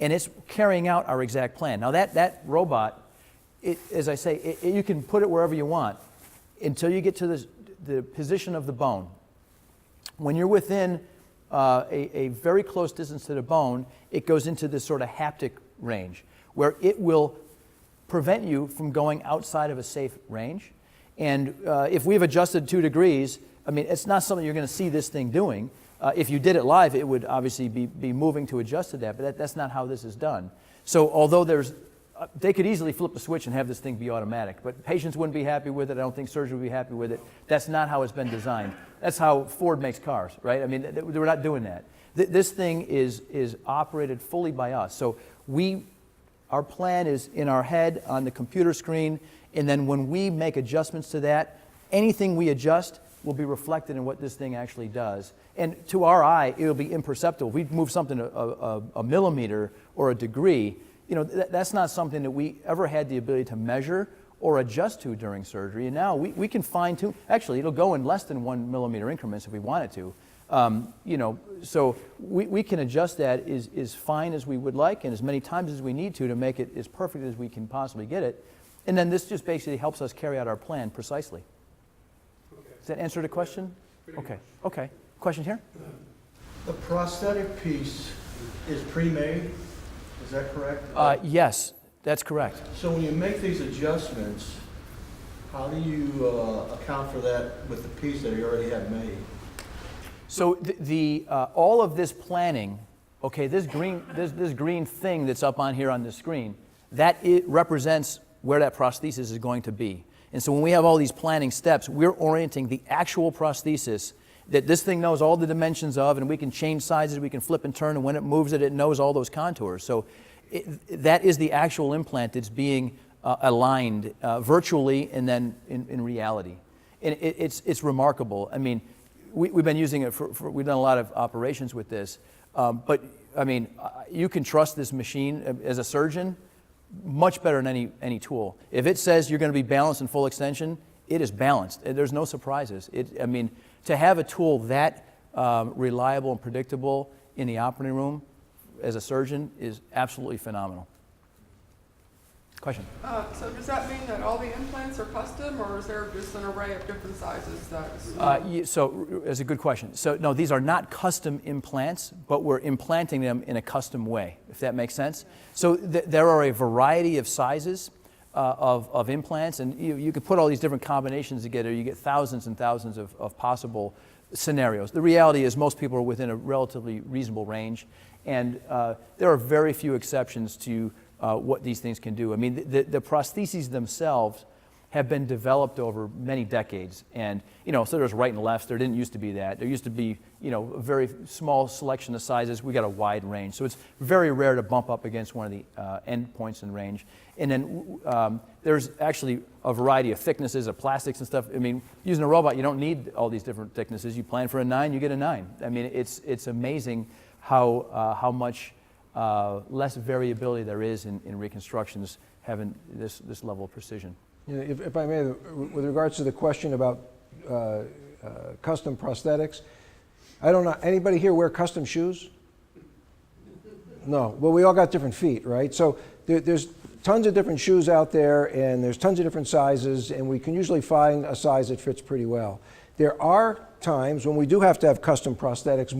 and it's carrying out our exact plan. Now that robot, as I say, you can put it wherever you want until you get to the position of the bone. When you're within a very close distance to the bone, it goes into this sort of haptic range where it will prevent you from going outside of a safe range. And if we've adjusted 2 degrees, I mean, it's not something you're going to see this thing doing. If you did it live, it would obviously be moving to adjust to that, but that's not how this is done. So although they could easily flip the switch and have this thing be automatic, but patients wouldn't be happy with it. I don't think surgeons would be happy with it. That's not how it's been designed. That's how Ford makes cars, right? I mean, we're not doing that. This thing is operated fully by us. So our plan is in our head on the computer screen, and then when we make adjustments to that, anything we adjust will be reflected in what this thing actually does. And to our eye, it'll be imperceptible. If we move something a millimeter or a degree, that's not something that we ever had the ability to measure or adjust to during surgery. And now we can fine tune. Actually, it'll go in less than 1 millimeter increments if we want it to. So we can adjust that as fine as we would like and as many times as we need to make it as perfect as we can possibly get it. And then this just basically helps us carry out our plan precisely. Okay. Does that answer the question? Okay. Question here? The prosthetic piece is pre-made, is that correct? Yes, that's correct. So when you make these adjustments, how do you account for that with the piece that you already have made? So all of this planning, okay, this green thing that's up on here on the screen, it represents where that prosthesis is going to be. And so when we have all these planning steps, we're orienting the actual prosthesis that this thing knows all the dimensions of, and we can change sizes, we can flip and turn, and when it moves it knows all those contours. So that is the actual implant that's being aligned virtually and then in reality. And it's remarkable. I mean, we've been using it we've done a lot of operations with this, but I mean, you can trust this machine as a surgeon much better than any tool. If it says you're going to be balanced in full extension, it is balanced. There's no surprises. I mean, to have a tool that reliable and predictable in the operating room as a surgeon is absolutely phenomenal. Question? So does that mean that all the implants are custom, or is there just an array of different sizes So it's a good question. So no, these are not custom implants, but we're implanting them in a custom way, if that makes sense. So there are a variety of sizes of implants, and you could put all these different combinations together. You get thousands and thousands of possible scenarios. The reality is most people are within a relatively reasonable range, and there are very few exceptions to what these things can do. I mean, the prostheses themselves have been developed over many decades, and so there's right and left. There didn't used to be that. There used to be a very small selection of sizes. We got a wide range, so it's very rare to bump up against one of the end points in range. And then there's actually a variety of thicknesses of plastics and stuff. I mean, using a robot, you don't need all these different thicknesses. You plan for a 9, you get a 9. I mean, it's amazing how much less variability there is in reconstructions having this level of precision. If I may, with regards to the question about custom prosthetics, I don't know, anybody here wear custom shoes? No. Well, we all got different feet, right? So there's tons of different shoes out there, and there's tons of different sizes, and we can usually find a size that fits pretty well. There are times when we do have to have custom prosthetics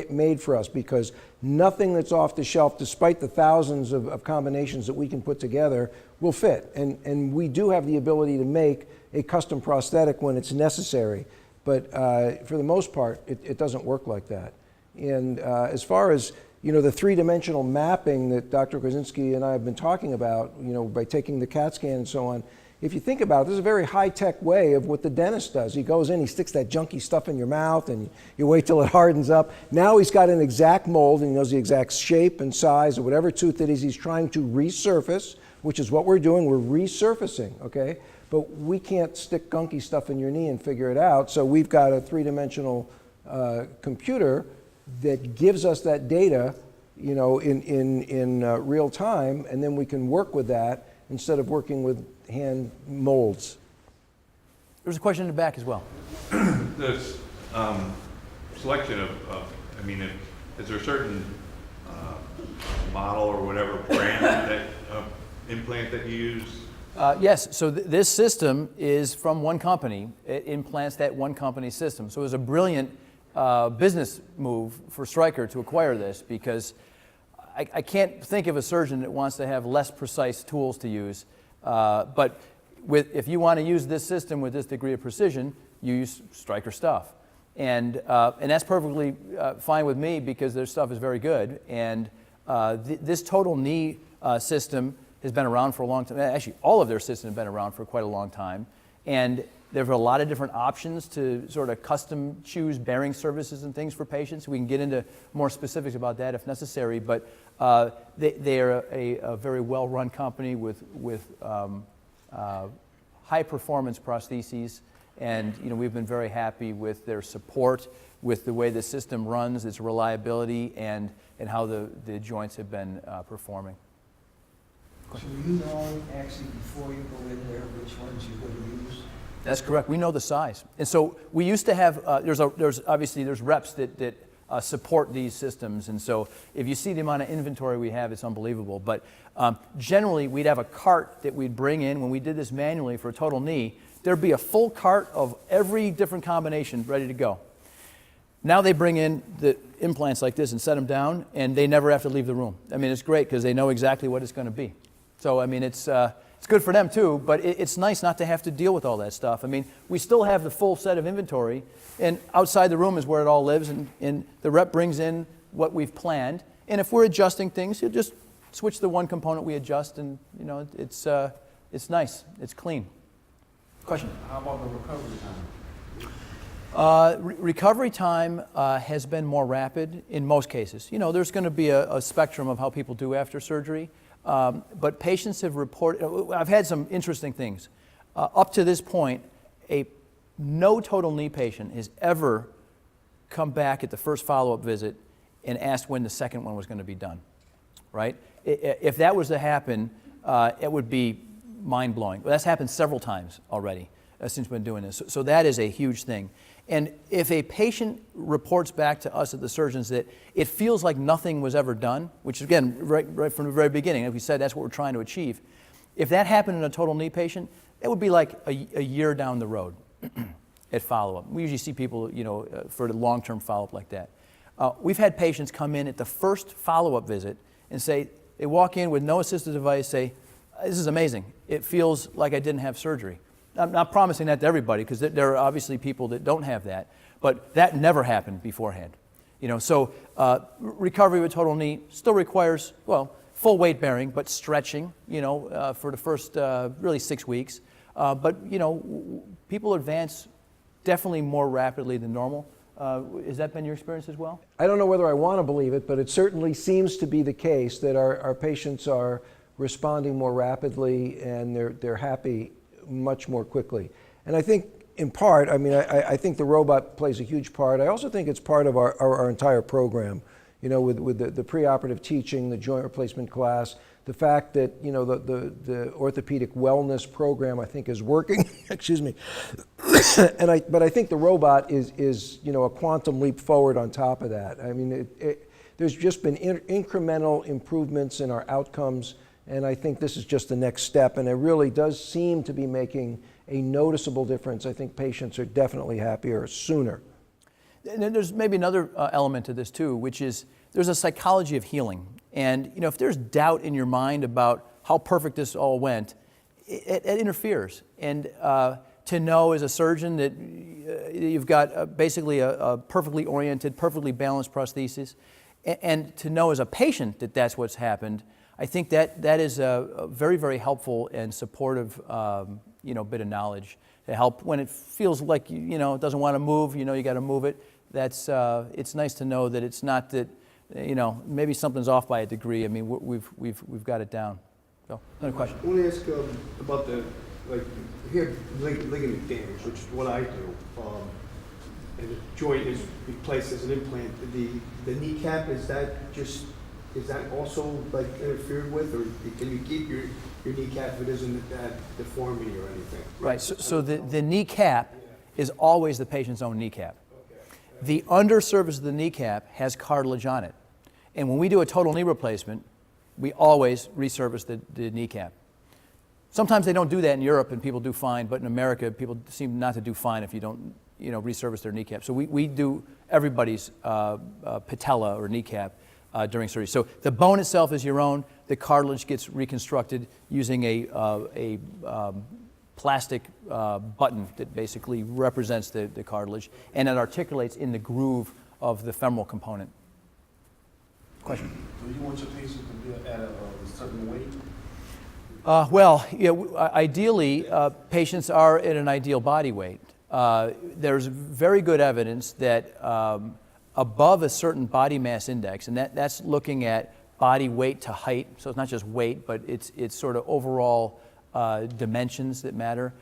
made for us, because nothing that's off the shelf, despite the thousands of combinations that we can put together, will fit. And we do have the ability to make a custom prosthetic when it's necessary. But for the most part, it doesn't work like that. And as far as the three-dimensional mapping that Dr. Krasinski and I have been talking about, by taking the CAT scan and so on, if you think about it, this is a very high-tech way of what the dentist does. He goes in, he sticks that junky stuff in your mouth, and you wait till it hardens up. Now he's got an exact mold, and he knows the exact shape and size of whatever tooth it is he's trying to resurface, which is what we're doing. We're resurfacing, okay? But we can't stick gunky stuff in your knee and figure it out, so we've got a three-dimensional computer that gives us that data, in real time, and then we can work with that instead of working with hand molds. There's a question in the back as well. This selection of, I mean, is there a certain model or whatever brand that implant that you use? Yes, so this system is from one company. It implants that one company system. So it was a brilliant business move for Stryker to acquire this, because I can't think of a surgeon that wants to have less precise tools to use. But if you want to use this system with this degree of precision, you use Stryker stuff. And that's perfectly fine with me, because their stuff is very good. And this total knee system has been around for a long time. Actually, all of their systems have been around for quite a long time. And there are a lot of different options to sort of custom choose bearing services and things for patients. We can get into more specifics about that if necessary. But they are a very well-run company with high-performance prostheses. And we've been very happy with their support, with the way the system runs, its reliability, and how the joints have been performing. So you know actually before you go in there which ones you're going to use? That's correct. We know the size. And so we used to have, there's obviously reps that support these systems. And so if you see the amount of inventory we have, it's unbelievable. But generally, we'd have a cart that we'd bring in. When we did this manually for a total knee, there'd be a full cart of every different combination ready to go. Now they bring in the implants like this and set them down, and they never have to leave the room. I mean, it's great because they know exactly what it's going to be. So, I mean, it's good for them too, but it's nice not to have to deal with all that stuff. I mean, we still have the full set of inventory, and outside the room is where it all lives, and the rep brings in what we've planned. And if we're adjusting things, you just switch the one component we adjust, and it's nice, it's clean. Question? How about the recovery time? Recovery time has been more rapid in most cases. There's going to be a spectrum of how people do after surgery, but patients have reported, I've had some interesting things. Up to this point, no total knee patient has ever come back at the first follow-up visit and asked when the second one was going to be done, right? If that was to happen, it would be mind-blowing. Well, that's happened several times already since we've been doing this. So that is a huge thing. And if a patient reports back to us at the surgeons that it feels like nothing was ever done, which again, right from the very beginning, as we said, that's what we're trying to achieve. If that happened in a total knee patient, it would be like a year down the road at follow-up. We usually see people, for the long-term follow-up like that. We've had patients come in at the first follow-up visit and say, they walk in with no assistive device, say, this is amazing. It feels like I didn't have surgery. I'm not promising that to everybody, because there are obviously people that don't have that, but that never happened beforehand. So recovery with total knee still requires, full weight bearing, but stretching, for the first really 6 weeks. But people advance definitely more rapidly than normal. Has that been your experience as well? I don't know whether I want to believe it, but it certainly seems to be the case that our patients are responding more rapidly, and they're happy much more quickly. And I think in part, I think the robot plays a huge part. I also think it's part of our entire program, with the preoperative teaching, the joint replacement class, the fact that, the orthopedic wellness program, I think, is working, excuse me. But I think the robot is a quantum leap forward on top of that. There's just been incremental improvements in our outcomes, and I think this is just the next step, and it really does seem to be making a noticeable difference. I think patients are definitely happier sooner. And then there's maybe another element to this too, which is there's a psychology of healing. And if there's doubt in your mind about how perfect this all went, it interferes. And to know as a surgeon that you've got basically a perfectly oriented, perfectly balanced prosthesis, and to know as a patient that that's what's happened, I think that is a very, very helpful and supportive, bit of knowledge to help when it feels like it doesn't want to move. You got to move it. It's nice to know that it's not that maybe something's off by a degree. We've got it down. So, another question. I want to ask about here ligament damage, which is what I do, and the joint is replaced as an implant. The kneecap, is is that also like interfered with, or can you keep your kneecap if it isn't that deformity or anything? Right, so the kneecap is always the patient's own kneecap. The undersurface of the kneecap has cartilage on it. And when we do a total knee replacement, we always resurface the kneecap. Sometimes they don't do that in Europe and people do fine, but in America, people seem not to do fine if you don't, resurface their kneecap. So we do everybody's patella or kneecap during surgery. So the bone itself is your own. The cartilage gets reconstructed using a plastic button that basically represents the cartilage, and it articulates in the groove of the femoral component. Question? Do you want your patient to be at a certain weight? Ideally, patients are at an ideal body weight. There's very good evidence that above a certain body mass index, and that's looking at body weight to height, so it's not just weight, but it's sort of overall dimensions that matter,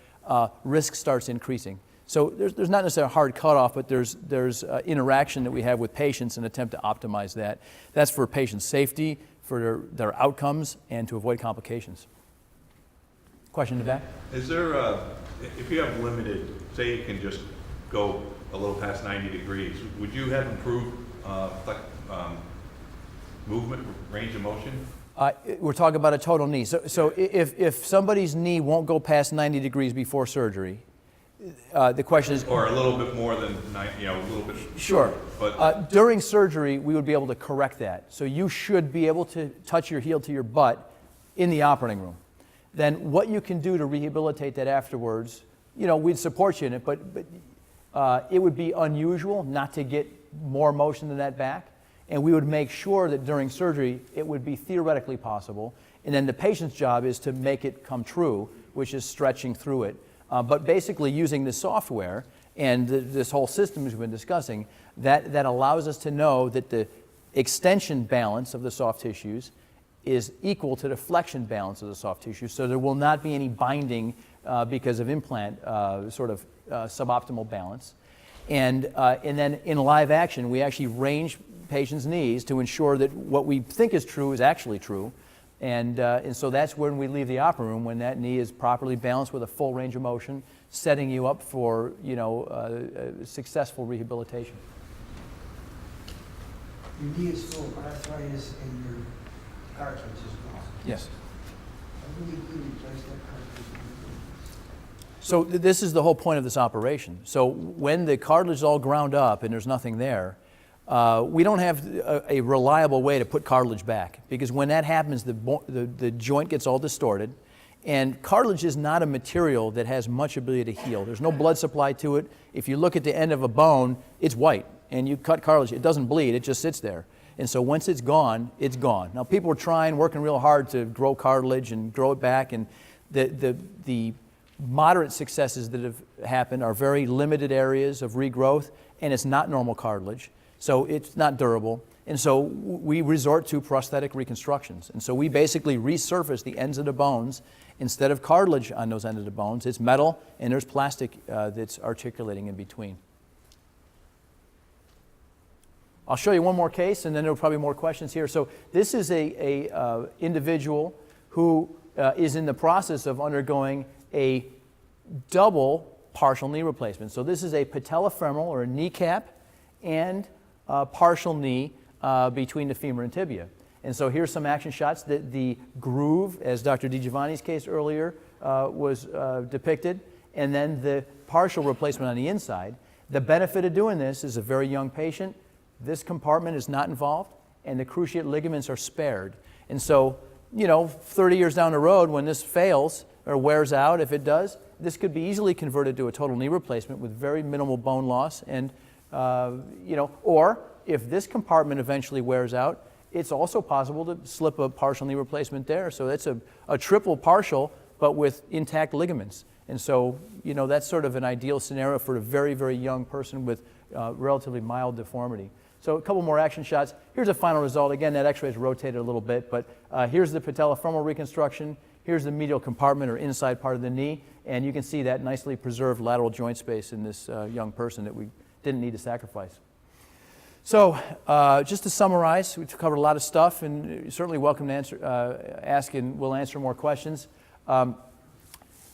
risk starts increasing. So there's not necessarily a hard cutoff, but there's interaction that we have with patients and attempt to optimize that. That's for patient safety, for their outcomes, and to avoid complications. Question in the back? Is there, if you have limited, say you can just go a little past 90 degrees, would you have improved movement, range of motion? We're talking about a total knee. So if somebody's knee won't go past 90 degrees before surgery, the question is... Or a little bit more than 90, a little bit... Sure. But during surgery, we would be able to correct that. So you should be able to touch your heel to your butt in the operating room. Then what you can do to rehabilitate that afterwards, we'd support you in it, but it would be unusual not to get more motion than that back. And we would make sure that during surgery, it would be theoretically possible. And then the patient's job is to make it come true, which is stretching through it. But basically using this software and this whole system we've been discussing, that allows us to know that the extension balance of the soft tissues is equal to the flexion balance of the soft tissue. So there will not be any binding because of implant suboptimal balance. And then in live action, we actually range patients' knees to ensure that what we think is true is actually true. And so that's when we leave the operating room, when that knee is properly balanced with a full range of motion, setting you up for successful rehabilitation. Your knee is full of arthritis and your cartilage is gone. Yes. How do we replace that cartilage? So this is the whole point of this operation. So when the cartilage is all ground up and there's nothing there, we don't have a reliable way to put cartilage back, because when that happens, the joint gets all distorted, and cartilage is not a material that has much ability to heal. There's no blood supply to it. If you look at the end of a bone, it's white, and you cut cartilage, it doesn't bleed, it just sits there. And so once it's gone, it's gone. Now people are working real hard to grow cartilage and grow it back, and the moderate successes that have happened are very limited areas of regrowth, and it's not normal cartilage. So it's not durable. And so we resort to prosthetic reconstructions. And so we basically resurface the ends of the bones. Instead of cartilage on those ends of the bones, it's metal, and there's plastic that's articulating in between. I'll show you one more case, and then there will probably be more questions here. So this is a individual who is in the process of undergoing a double partial knee replacement. So this is a patellofemoral, or a kneecap, and partial knee between the femur and tibia. And so here's some action shots. The groove, as Dr. DiGiovanni's case earlier was depicted, and then the partial replacement on the inside. The benefit of doing this is a very young patient. This compartment is not involved, and the cruciate ligaments are spared. And so, 30 years down the road, when this fails or wears out, if it does, this could be easily converted to a total knee replacement with very minimal bone loss. And or if this compartment eventually wears out, it's also possible to slip a partial knee replacement there. So that's a triple partial, but with intact ligaments. And so, that's sort of an ideal scenario for a very, very young person with relatively mild deformity. So a couple more action shots. Here's a final result. Again, that x-ray is rotated a little bit, but here's the patellofemoral reconstruction. Here's the medial compartment, or inside part of the knee, and you can see that nicely preserved lateral joint space in this young person that we didn't need to sacrifice. So just to summarize, we've covered a lot of stuff, and you're certainly welcome to ask, and we'll answer more questions.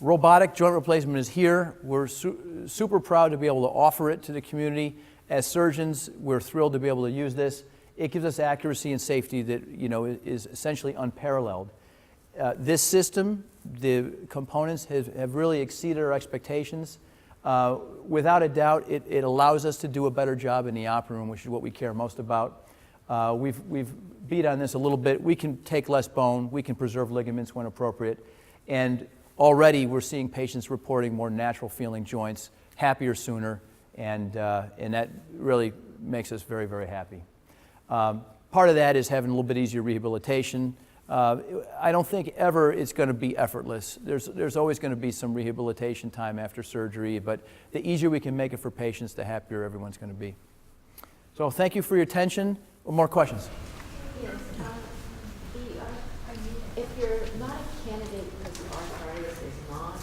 Robotic joint replacement is here. We're super proud to be able to offer it to the community. As surgeons, we're thrilled to be able to use this. It gives us accuracy and safety that is essentially unparalleled. This system, the components have really exceeded our expectations. Without a doubt, it allows us to do a better job in the operating room, which is what we care most about. We've beat on this a little bit. We can take less bone. We can preserve ligaments when appropriate. And already we're seeing patients reporting more natural feeling joints, happier sooner, and that really makes us very, very happy. Part of that is having a little bit easier rehabilitation. I don't think ever it's going to be effortless. There's always going to be some rehabilitation time after surgery, but the easier we can make it for patients, the happier everyone's going to be. So thank you for your attention. More questions? Yes, if you're not a candidate because the arthritis is not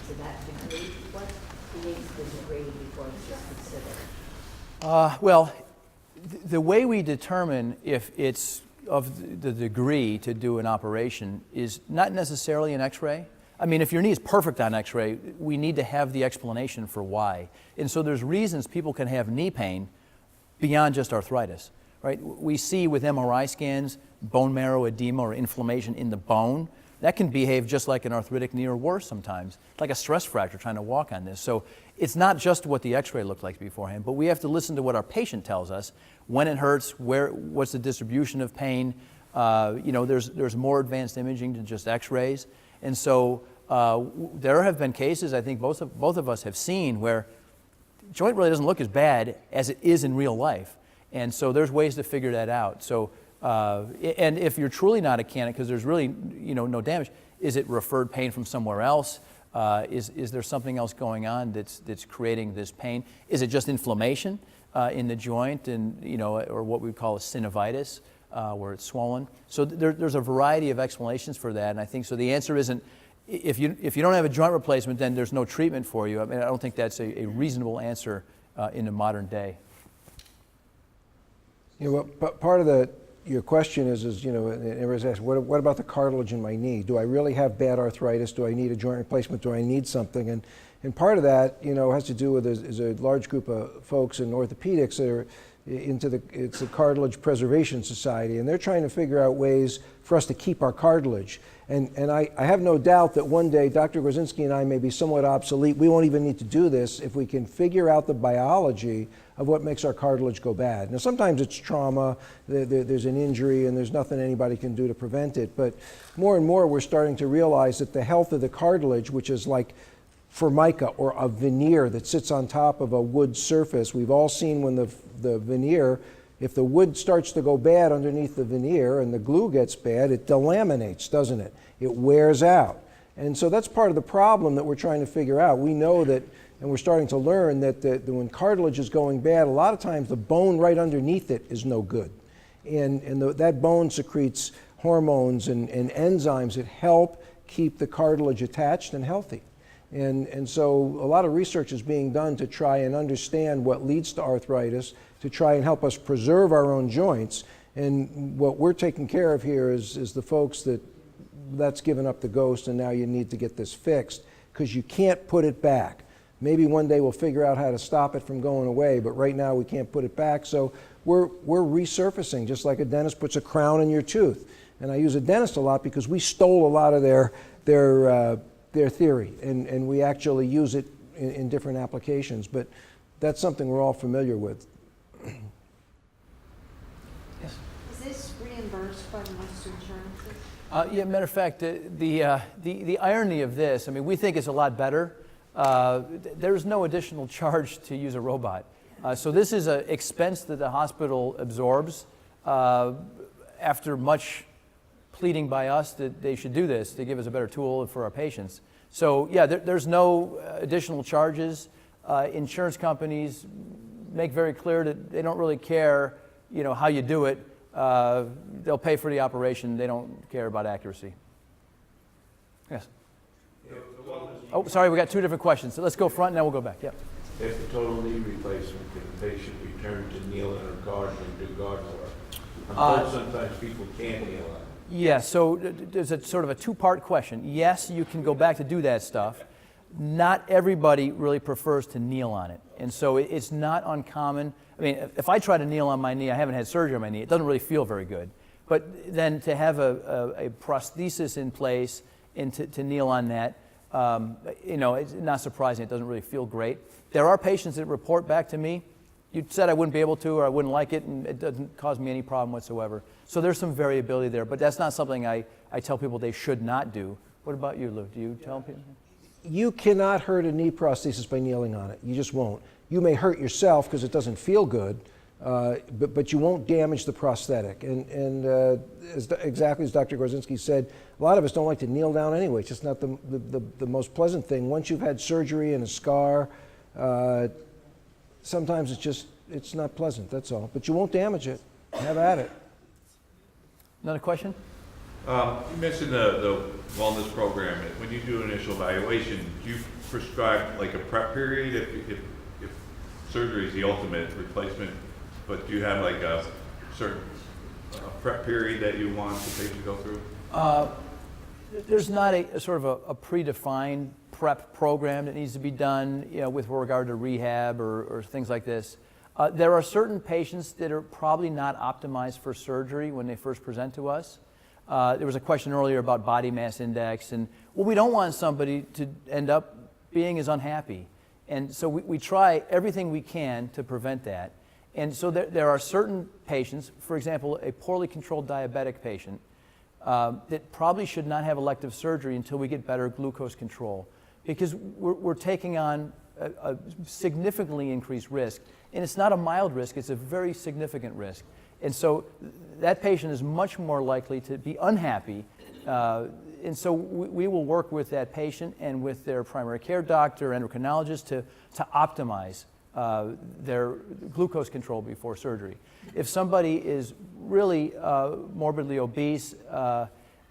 to that degree, what creates the degree before it's just considered? Well, the way we determine if it's of the degree to do an operation is not necessarily an x-ray. I mean, if your knee is perfect on x-ray, we need to have the explanation for why. And so there's reasons people can have knee pain beyond just arthritis, right? We see with MRI scans, bone marrow edema or inflammation in the bone. That can behave just like an arthritic knee or worse sometimes, like a stress fracture trying to walk on this. So it's not just what the x-ray looked like beforehand, but we have to listen to what our patient tells us, when it hurts, what's the distribution of pain. There's more advanced imaging than just x-rays. And so there have been cases, I think both of us have seen, where joint really doesn't look as bad as it is in real life. And so there's ways to figure that out. So, and if you're truly not a candidate, because there's really no damage, is it referred pain from somewhere else? Is there something else going on that's creating this pain? Is it just inflammation in the joint, and or what we call a synovitis, where it's swollen? So there's a variety of explanations for that, and I think so. The answer isn't if you don't have a joint replacement, then there's no treatment for you. I mean, I don't think that's a reasonable answer in the modern day. But part of your question is everyone's asking, what about the cartilage in my knee? Do I really have bad arthritis? Do I need a joint replacement? Do I need something? And part of that, has to do with is a large group of folks in orthopedics that are it's the Cartilage Preservation Society, and they're trying to figure out ways for us to keep our cartilage. And I have no doubt that one day Dr. Gorzinski and I may be somewhat obsolete. We won't even need to do this if we can figure out the biology of what makes our cartilage go bad. Now, sometimes it's trauma, there's an injury, and there's nothing anybody can do to prevent it. But more and more, we're starting to realize that the health of the cartilage, which is like formica or a veneer that sits on top of a wood surface, we've all seen when the veneer, if the wood starts to go bad underneath the veneer and the glue gets bad, it delaminates, doesn't it? It wears out. And so that's part of the problem that we're trying to figure out. We know that, and we're starting to learn that when cartilage is going bad, a lot of times the bone right underneath it is no good. And that bone secretes hormones and enzymes that help keep the cartilage attached and healthy. And so a lot of research is being done to try and understand what leads to arthritis, to try and help us preserve our own joints. And what we're taking care of here is the folks that's given up the ghost, and now you need to get this fixed, because you can't put it back. Maybe one day we'll figure out how to stop it from going away, but right now we can't put it back. So we're resurfacing, just like a dentist puts a crown in your tooth. And I use a dentist a lot because we stole a lot of their theory, and we actually use it in different applications. But that's something we're all familiar with. Is this reimbursed by most insurances? Yeah, matter of fact, the irony of this, I mean, we think it's a lot better. There's no additional charge to use a robot. So this is an expense that the hospital absorbs after much pleading by us that they should do this to give us a better tool for our patients. So yeah, there's no additional charges. Insurance companies make very clear that they don't really care, how you do it. They'll pay for the operation. They don't care about accuracy. Yes. Oh, sorry, we got two different questions. So let's go front and then we'll go back. Yeah. After total knee replacement, can the patient return to kneeling or gardening, do garden work? I'm told sometimes people can't kneel on it. Yeah, so there's a sort of a two-part question. Yes, you can go back to do that stuff. Not everybody really prefers to kneel on it. And so it's not uncommon. I mean, if I try to kneel on my knee, I haven't had surgery on my knee, it doesn't really feel very good. But then to have a prosthesis in place and to kneel on that, you know, it's not surprising. It doesn't really feel great. There are patients that report back to me, you said I wouldn't be able to or I wouldn't like it, and it doesn't cause me any problem whatsoever. So there's some variability there, but that's not something I tell people they should not do. What about you, Lou? Do you tell people? You cannot hurt a knee prosthesis by kneeling on it. You just won't. You may hurt yourself because it doesn't feel good, but you won't damage the prosthetic. And exactly as Dr. Gorzinski said, a lot of us don't like to kneel down anyway. It's just not the most pleasant thing. Once you've had surgery and a scar, sometimes it's not pleasant, that's all. But you won't damage it. Have at it. Another question? You mentioned the wellness program. When you do initial evaluation, do you prescribe like a prep period if surgery is the ultimate replacement, but do you have like a certain prep period that you want the patient to go through? There's not a sort of a predefined prep program that needs to be done, you know, with regard to rehab or things like this. There are certain patients that are probably not optimized for surgery when they first present to us. There was a question earlier about body mass index, and well, we don't want somebody to end up being as unhappy. And so we try everything we can to prevent that. And so there are certain patients, for example, a poorly controlled diabetic patient, that probably should not have elective surgery until we get better glucose control, because we're taking on a significantly increased risk. And it's not a mild risk, it's a very significant risk. And so that patient is much more likely to be unhappy. And so we will work with that patient and with their primary care doctor, endocrinologist, to optimize their glucose control before surgery. If somebody is really morbidly obese,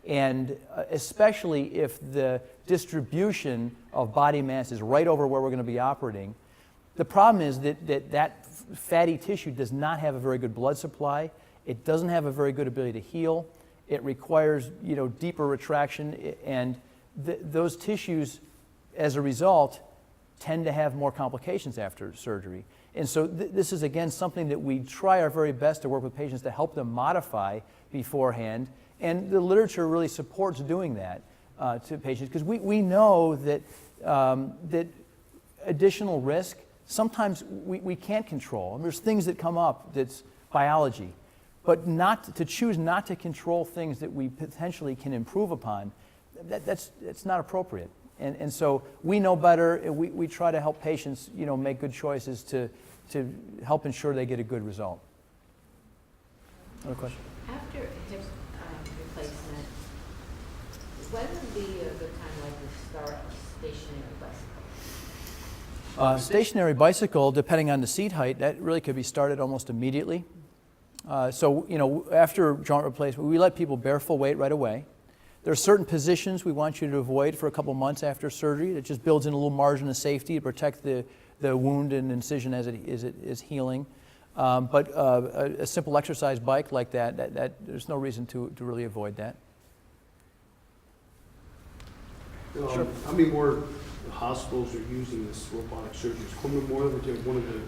and especially if the distribution of body mass is right over where we're going to be operating, the problem is that fatty tissue does not have a very good blood supply. It doesn't have a very good ability to heal. It requires, you know, deeper retraction, and those tissues, as a result, tend to have more complications after surgery. And so this is, again, something that we try our very best to work with patients to help them modify beforehand. And the literature really supports doing that to patients, because we know that, that additional risk, sometimes we can't control. And there's things that come up that's biology. But to choose not to control things that we potentially can improve upon, that's not appropriate. And so we know better, and we try to help patients, you know, make good choices to help ensure they get a good result. Another question? After hip replacement, when would be a good time like to start a stationary bicycle? Stationary bicycle, depending on the seat height, that really could be started almost immediately. So, you know, after joint replacement, we let people bear full weight right away. There are certain positions we want you to avoid for a couple months after surgery. That just builds in a little margin of safety to protect the wound and incision as it is healing. But a simple exercise bike like that there's no reason to really avoid that. Sure. How many more hospitals are using this robotic surgery? Is Cumberland more than one of the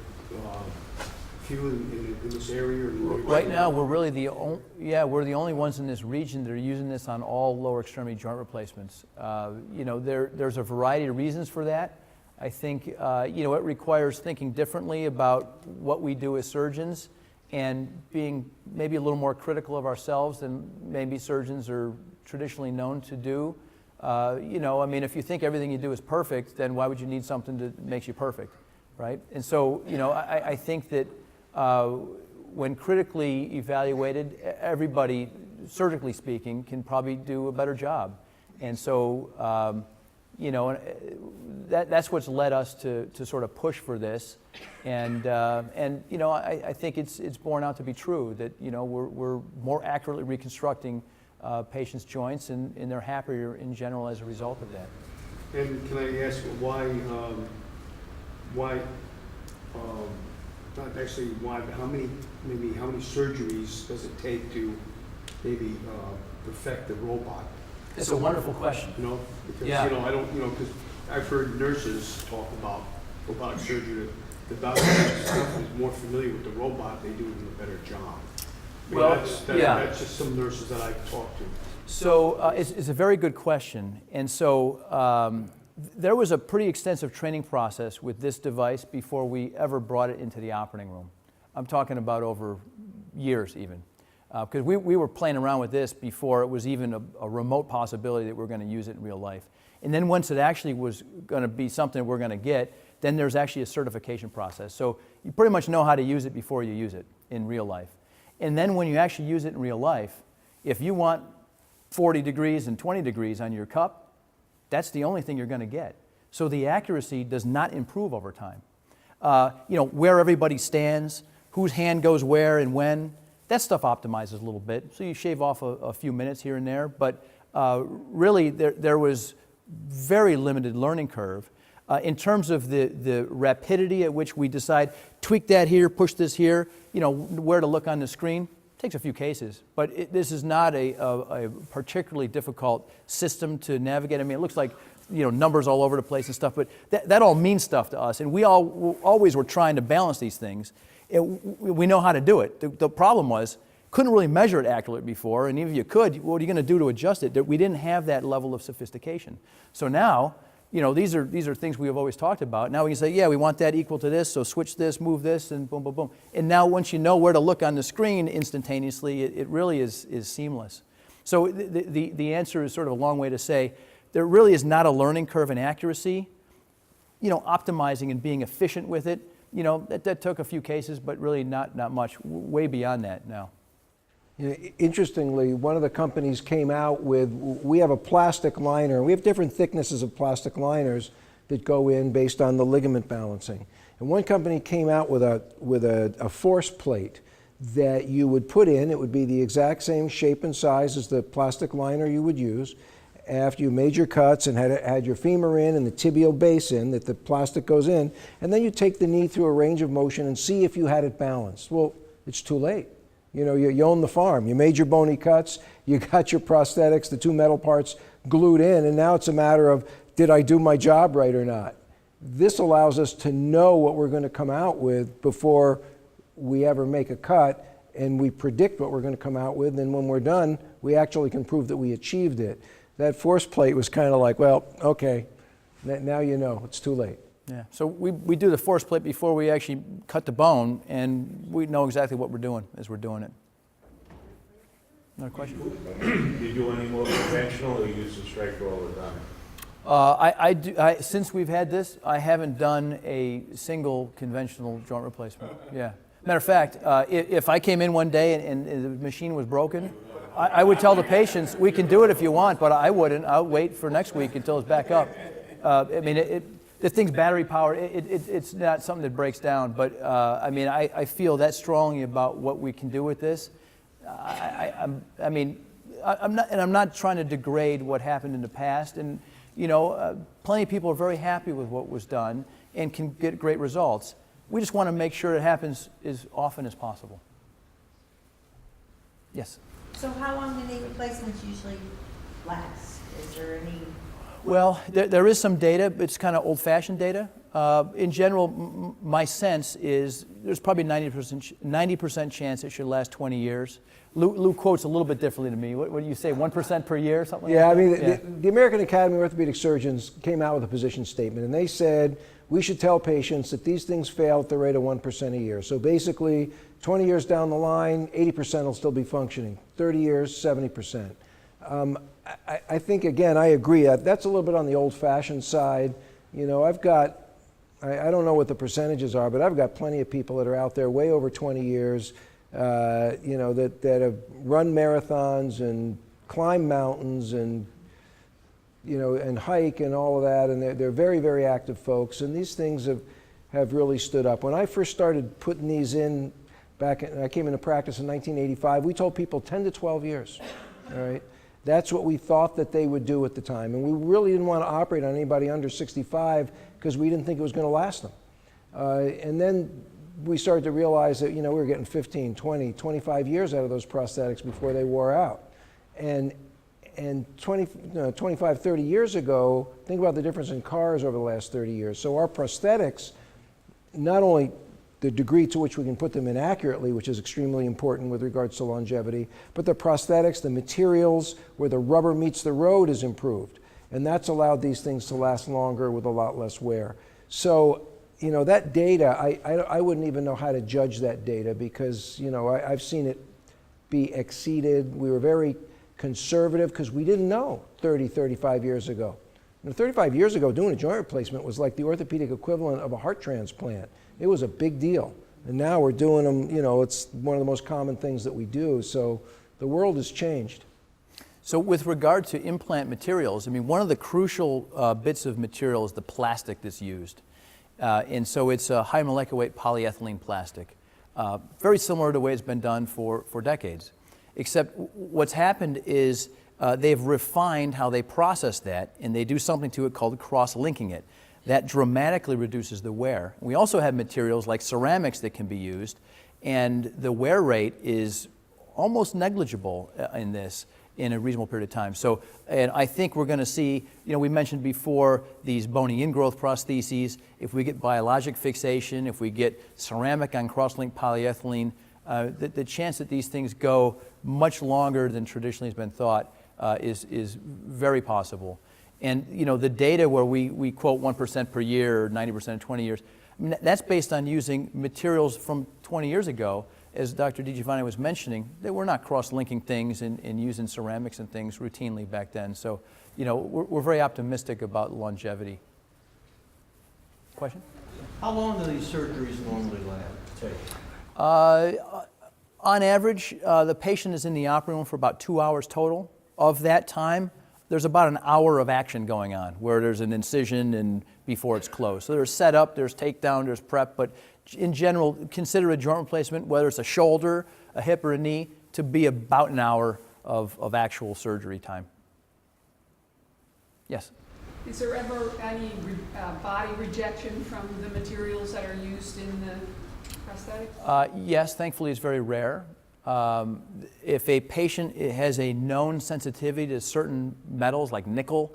few in this area? Right now, we're really we're the only ones in this region that are using this on all lower extremity joint replacements. You know, there's a variety of reasons for that. I think you know, it requires thinking differently about what we do as surgeons and being maybe a little more critical of ourselves than maybe surgeons are traditionally known to do. You know, I mean, if you think everything you do is perfect, then why would you need something that makes you perfect, right? And so, you know, I think that when critically evaluated, everybody, surgically speaking, can probably do a better job. And so, you know, that's what's led us to sort of push for this. And you know, I think it's borne out to be true that, you know, we're more accurately reconstructing patients' joints, and they're happier in general as a result of that. And can I ask why not actually why, but how many surgeries does it take to maybe perfect the robot? It's a wonderful question. You know, because, Yeah. you know, I don't, you know, because I've heard nurses talk about robotic surgery. The doctor is more familiar with the robot, they do a better job. I mean, Well, that's just some nurses that I've talked to. So it's a very good question. And so there was a pretty extensive training process with this device before we ever brought it into the operating room. I'm talking about over years even. Because we were playing around with this before it was even a remote possibility that we're going to use it in real life. And then once it actually was going to be something we're going to get, then there's actually a certification process. So you pretty much know how to use it before you use it in real life. And then when you actually use it in real life, if you want 40 degrees and 20 degrees on your cup, that's the only thing you're going to get. So the accuracy does not improve over time. You know, where everybody stands, whose hand goes where and when, that stuff optimizes a little bit. So you shave off a few minutes here and there, but really there was very limited learning curve. In terms of the rapidity at which we decide, tweak that here, push this here, you know, where to look on the screen, takes a few cases. But this is not a particularly difficult system to navigate. I mean, it looks like, you know, numbers all over the place and stuff, but that all means stuff to us. And we always were trying to balance these things. We know how to do it. The problem was, couldn't really measure it accurately before, and even if you could, what are you going to do to adjust it? We didn't have that level of sophistication. So now, you know, these are things we have always talked about. Now we can say, yeah, we want that equal to this, so switch this, move this, and boom, boom, boom. And now once you know where to look on the screen instantaneously, it really is seamless. So the answer is sort of a long way to say, there really is not a learning curve in accuracy. You know, optimizing and being efficient with it, you know, that took a few cases, but really not much, way beyond that now. You know, interestingly, one of the companies came out with, we have a plastic liner. We have different thicknesses of plastic liners that go in based on the ligament balancing. And one company came out with a force plate that you would put in. It would be the exact same shape and size as the plastic liner you would use. After you made your cuts and had your femur in and the tibial base in, that the plastic goes in, and then you take the knee through a range of motion and see if you had it balanced. Well, it's too late. You know, you own the farm. You made your bony cuts, you got your prosthetics, the two metal parts glued in, and now it's a matter of, did I do my job right or not? This allows us to know what we're going to come out with before we ever make a cut, and we predict what we're going to come out with, and when we're done, we actually can prove that we achieved it. That force plate was kind of like, well, okay, now you know, it's too late. Yeah, so we do the force plate before we actually cut the bone, and we know exactly what we're doing as we're doing it. Another question? Do you do any more conventional or you use the striker all the time? Since we've had this, I haven't done a single conventional joint replacement. Yeah. Matter of fact, if I came in one day and the machine was broken, I would tell the patients, we can do it if you want, but I wouldn't. I'll wait for next week until it's back up. I mean, the thing's battery powered. It's not something that breaks down, but I mean, I feel that strongly about what we can do with this. I'm not trying to degrade what happened in the past, and you know, plenty of people are very happy with what was done and can get great results. We just want to make sure it happens as often as possible. Yes. So how long do knee replacements usually last? Is there any? Well, there is some data, but it's kind of old-fashioned data. In general, my sense is there's probably 90% chance it should last 20 years. Lou quotes a little bit differently to me. What do you say, 1% per year, something like that? Yeah, I mean, the American Academy of Orthopedic Surgeons came out with a position statement, and they said we should tell patients that these things fail at the rate of 1% a year. So basically, 20 years down the line, 80% will still be functioning. 30 years, 70%. I think, again, I agree. That's a little bit on the old-fashioned side. You know, I've got, I don't know what the percentages are, but I've got plenty of people that are out there way over 20 years, you know, that have run marathons and climbed mountains and, you know, and hike and all of that, and they're very, very active folks, and these things have really stood up. When I first started putting these in, I came into practice in 1985, we told people 10 to 12 years, all right? That's what we thought that they would do at the time, and we really didn't want to operate on anybody under 65 because we didn't think it was going to last them. And then we started to realize that, we were getting 15, 20, 25 years out of those prosthetics before they wore out. And 25, 30 years ago, think about the difference in cars over the last 30 years. So our prosthetics, not only the degree to which we can put them in accurately, which is extremely important with regards to longevity, but the prosthetics, the materials, where the rubber meets the road is improved. And that's allowed these things to last longer with a lot less wear. So, that data, I wouldn't even know how to judge that data because, I've seen it be exceeded. We were very conservative because we didn't know 30, 35 years ago. 35 years ago, doing a joint replacement was like the orthopedic equivalent of a heart transplant. It was a big deal. And now we're doing them, it's one of the most common things that we do. So the world has changed. So with regard to implant materials, one of the crucial bits of material is the plastic that's used. And so it's a high molecular weight polyethylene plastic. Very similar to the way it's been done for decades. Except what's happened is they've refined how they process that, and they do something to it called cross-linking it. That dramatically reduces the wear. We also have materials like ceramics that can be used, and the wear rate is almost negligible in this in a reasonable period of time. So, and I think we're going to see, we mentioned before these bony ingrowth prostheses. If we get biologic fixation, if we get ceramic on cross-linked polyethylene, the chance that these things go much longer than traditionally has been thought is very possible. And the data where we quote 1% per year or 90% in 20 years, that's based on using materials from 20 years ago. As Dr. DiGiovanni was mentioning, they were not cross-linking things and using ceramics and things routinely back then. So, we're very optimistic about longevity. Question? How long do these surgeries normally take? On average, the patient is in the operating room for about 2 hours total. Of that time, there's about an hour of action going on where there's an incision and before it's closed. So there's setup, there's takedown, there's prep, but in general, consider a joint replacement, whether it's a shoulder, a hip, or a knee, to be about an hour of actual surgery time. Yes? Is there ever any body rejection from the materials that are used in the prosthetics? Yes, thankfully it's very rare. If a patient has a known sensitivity to certain metals like nickel,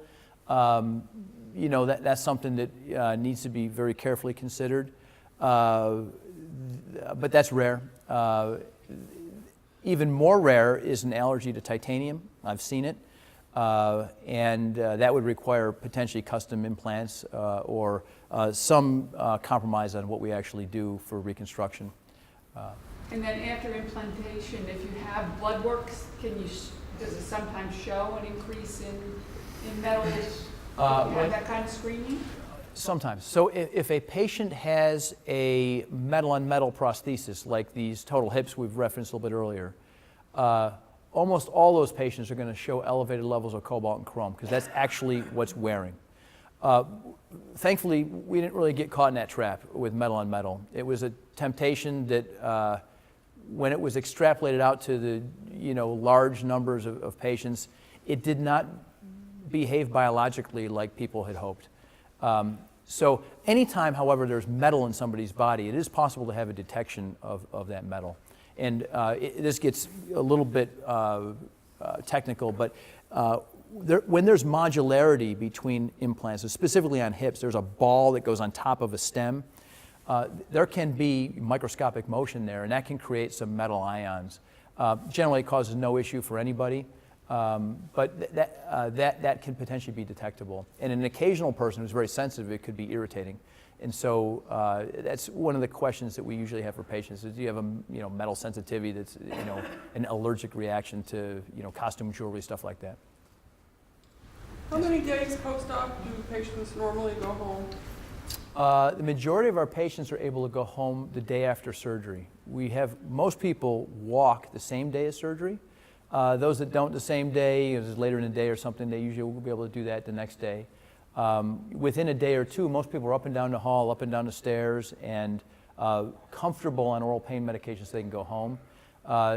that's something that needs to be very carefully considered. But that's rare. Even more rare is an allergy to titanium. I've seen it. And that would require potentially custom implants or some compromise on what we actually do for reconstruction. And then after implantation, if you have blood work, does it sometimes show an increase in metals? Do you have that kind of screening? Sometimes. So if a patient has a metal-on-metal prosthesis, like these total hips we've referenced a little bit earlier, almost all those patients are going to show elevated levels of cobalt and chrome because that's actually what's wearing. Thankfully, we didn't really get caught in that trap with metal-on-metal. It was a temptation that when it was extrapolated out to the large numbers of patients, it did not behave biologically like people had hoped. So anytime, however, there's metal in somebody's body, it is possible to have a detection of that metal. And this gets a little bit technical, but when there's modularity between implants, specifically on hips, there's a ball that goes on top of a stem. There can be microscopic motion there, and that can create some metal ions. Generally, it causes no issue for anybody. But that can potentially be detectable. And an occasional person who's very sensitive, it could be irritating. And so that's one of the questions that we usually have for patients is, do you have a metal sensitivity that's an allergic reaction to costume jewelry, stuff like that? How many days post-op do patients normally go home? The majority of our patients are able to go home the day after surgery. Most people walk the same day as surgery. Those that don't the same day, if it's later in the day or something, they usually will be able to do that the next day. Within a day or two, most people are up and down the hall, up and down the stairs, and comfortable on oral pain medications so they can go home.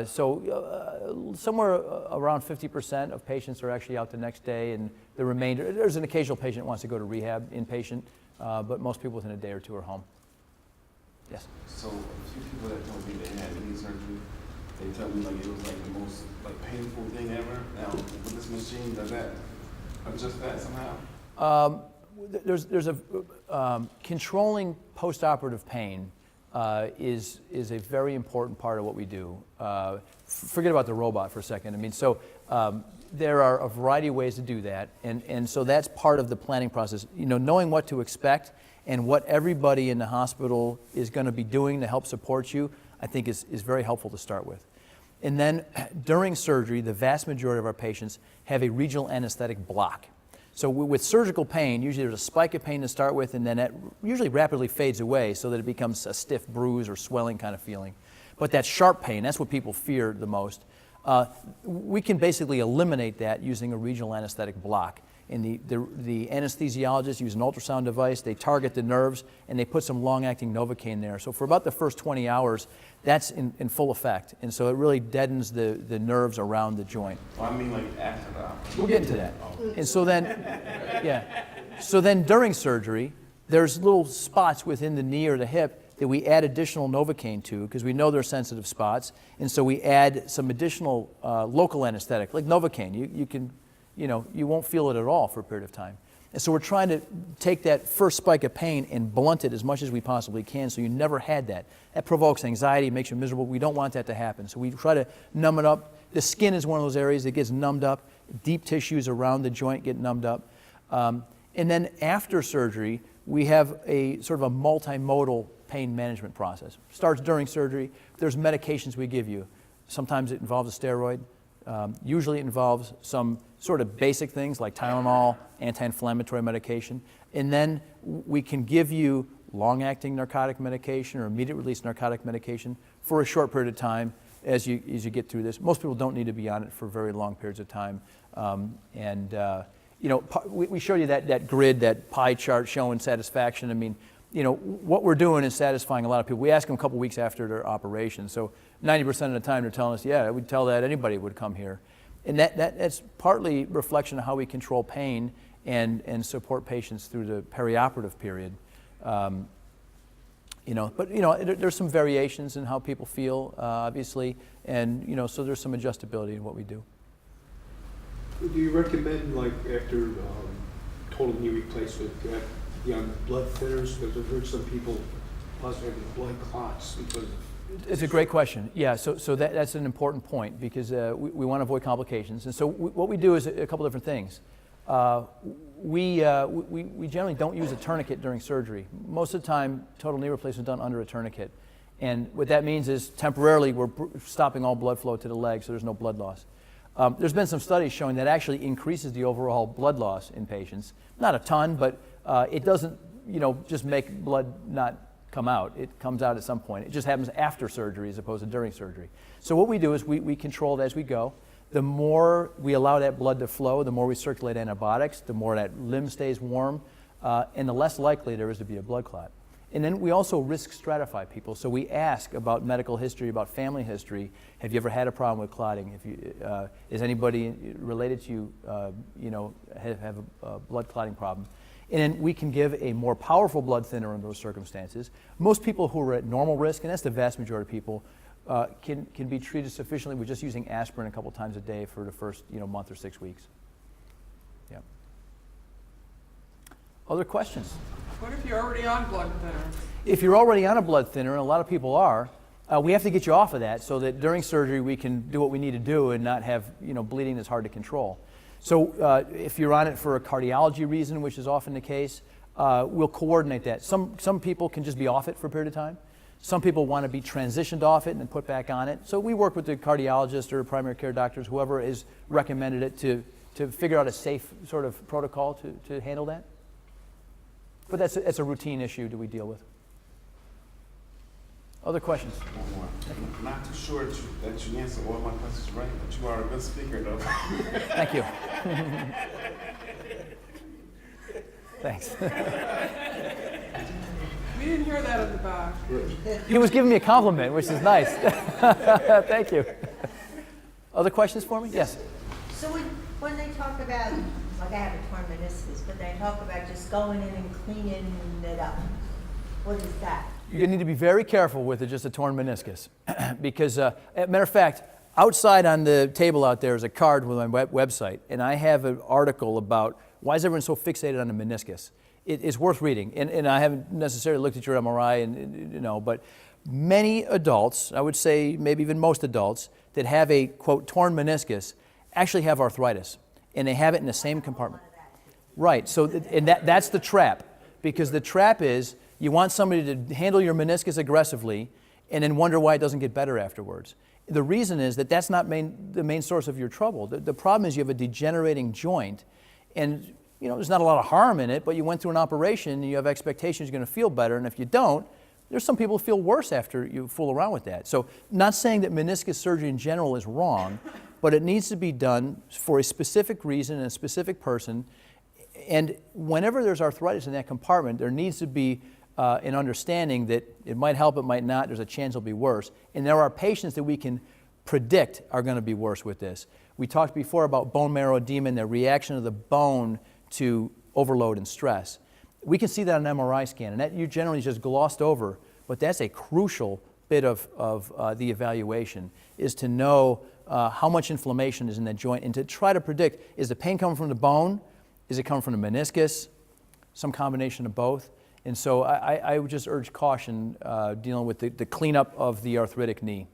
So somewhere around 50% of patients are actually out the next day, and the remainder, there's an occasional patient that wants to go to rehab, inpatient, but most people within a day or two are home. Yes. So a few people that told me they had knee surgery, they told me like it was like the most like painful thing ever. Now with this machine, does that adjust that somehow? There's a controlling postoperative pain is a very important part of what we do. Forget about the robot for a second. I mean, so there are a variety of ways to do that, and so that's part of the planning process. You know, knowing what to expect and what everybody in the hospital is going to be doing to help support you, I think is very helpful to start with. And then during surgery, the vast majority of our patients have a regional anesthetic block. So with surgical pain, usually there's a spike of pain to start with, and then it usually rapidly fades away so that it becomes a stiff bruise or swelling kind of feeling. But that sharp pain, that's what people fear the most. We can basically eliminate that using a regional anesthetic block. And the anesthesiologists use an ultrasound device, they target the nerves, and they put some long-acting Novocaine there. So for about the first 20 hours, that's in full effect. And so it really deadens the nerves around the joint. Well, I mean like after the operation. We'll get into that. And so then, yeah. So then during surgery, there's little spots within the knee or the hip that we add additional Novocaine to because we know they're sensitive spots. And so we add some additional local anesthetic, like Novocaine. You can, you know, you won't feel it at all for a period of time. And so we're trying to take that first spike of pain and blunt it as much as we possibly can so you never had that. That provokes anxiety, makes you miserable. We don't want that to happen. So we try to numb it up. The skin is one of those areas that gets numbed up. Deep tissues around the joint get numbed up. And then after surgery, we have a sort of a multimodal pain management process. Starts during surgery. There's medications we give you. Sometimes it involves a steroid. Usually it involves some sort of basic things like Tylenol, anti-inflammatory medication. And then we can give you long-acting narcotic medication or immediate-release narcotic medication for a short period of time as you get through this. Most people don't need to be on it for very long periods of time. You know, we showed you that grid, that pie chart showing satisfaction. I mean, you know, what we're doing is satisfying a lot of people. We ask them a couple weeks after their operation. So 90% of the time they're telling us, yeah, we'd tell that anybody would come here. And that's partly reflection of how we control pain and support patients through the perioperative period. You know, but you know, there's some variations in how people feel, obviously, and you know, so there's some adjustability in what we do. Do you recommend, like, after total knee replacement, to have blood thinners? Because I've heard some people possibly having blood clots because of... It's a great question. Yeah, so that's an important point because we want to avoid complications. And so what we do is a couple different things. We generally don't use a tourniquet during surgery. Most of the time, total knee replacement is done under a tourniquet. And what that means is temporarily we're stopping all blood flow to the leg so there's no blood loss. There's been some studies showing that actually increases the overall blood loss in patients. Not a ton, but it doesn't, you know, just make blood not come out. It comes out at some point. It just happens after surgery as opposed to during surgery. So what we do is we control it as we go. The more we allow that blood to flow, the more we circulate antibiotics, the more that limb stays warm, and the less likely there is to be a blood clot. And then we also risk stratify people. So we ask about medical history, about family history. Have you ever had a problem with clotting? Is anybody related to you, you know, have a blood clotting problem? And then we can give a more powerful blood thinner in those circumstances. Most people who are at normal risk, and that's the vast majority of people, can be treated sufficiently with just using aspirin a couple times a day for the first month or 6 weeks. Yeah. Other questions? What if you're already on blood thinner? If you're already on a blood thinner, and a lot of people are, we have to get you off of that so that during surgery we can do what we need to do and not have bleeding that's hard to control. So if you're on it for a cardiology reason, which is often the case, we'll coordinate that. Some people can just be off it for a period of time. Some people want to be transitioned off it and then put back on it. So we work with the cardiologist or primary care doctors, whoever has recommended it, to figure out a safe sort of protocol to handle that. But that's a routine issue that we deal with. Other questions? One more. I'm not too sure that you answered all my questions right, but you are a good speaker, though. Thank you. Thanks. We didn't hear that in the back. He was giving me a compliment, which is nice. Thank you. Other questions for me? Yes. So when they talk about, like I have a torn meniscus, but they talk about just going in and cleaning it up, what is that? You need to be very careful with just a torn meniscus because, as a matter of fact, outside on the table out there is a card with my website, and I have an article about why is everyone so fixated on the meniscus. It's worth reading, and I haven't necessarily looked at your MRI, and but many adults, I would say maybe even most adults, that have a, quote, torn meniscus actually have arthritis, and they have it in the same compartment. Right, so, and that's the trap, because the trap is you want somebody to handle your meniscus aggressively and then wonder why it doesn't get better afterwards. The reason is that that's not the main source of your trouble. The problem is you have a degenerating joint, and there's not a lot of harm in it, but you went through an operation and you have expectations you're going to feel better, and if you don't, there's some people who feel worse after you fool around with that. So not saying that meniscus surgery in general is wrong, but it needs to be done for a specific reason and a specific person. And whenever there's arthritis in that compartment, there needs to be an understanding that it might help, it might not, there's a chance it'll be worse. And there are patients that we can predict are going to be worse with this. We talked before about bone marrow edema and the reaction of the bone to overload and stress. We can see that on an MRI scan, and that you generally just glossed over, but that's a crucial bit of the evaluation, is to know how much inflammation is in that joint and to try to predict, is the pain coming from the bone? Is it coming from the meniscus? Some combination of both. And so I would just urge caution dealing with the cleanup of the arthritic knee.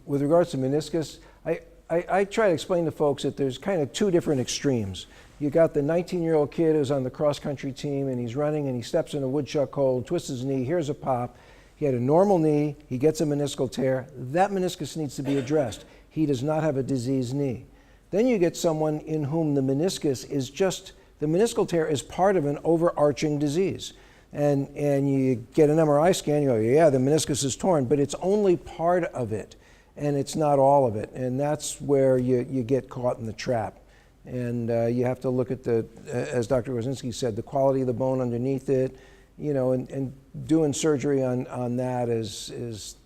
With regards to meniscus, I try to explain to folks that there's kind of two different extremes. You got the 19-year-old kid who's on the cross-country team, and he's running, and he steps in a woodchuck hole, twists his knee, here's a pop. He had a normal knee, he gets a meniscal tear. That meniscus needs to be addressed. He does not have a diseased knee. Then you get someone in whom the meniscus is just, the meniscal tear is part of an overarching disease. And you get an MRI scan, you go, yeah, the meniscus is torn, but it's only part of it, and it's not all of it. And that's where you get caught in the trap. And you have to look at as Dr. Wozinski said, the quality of the bone underneath it, and doing surgery on that is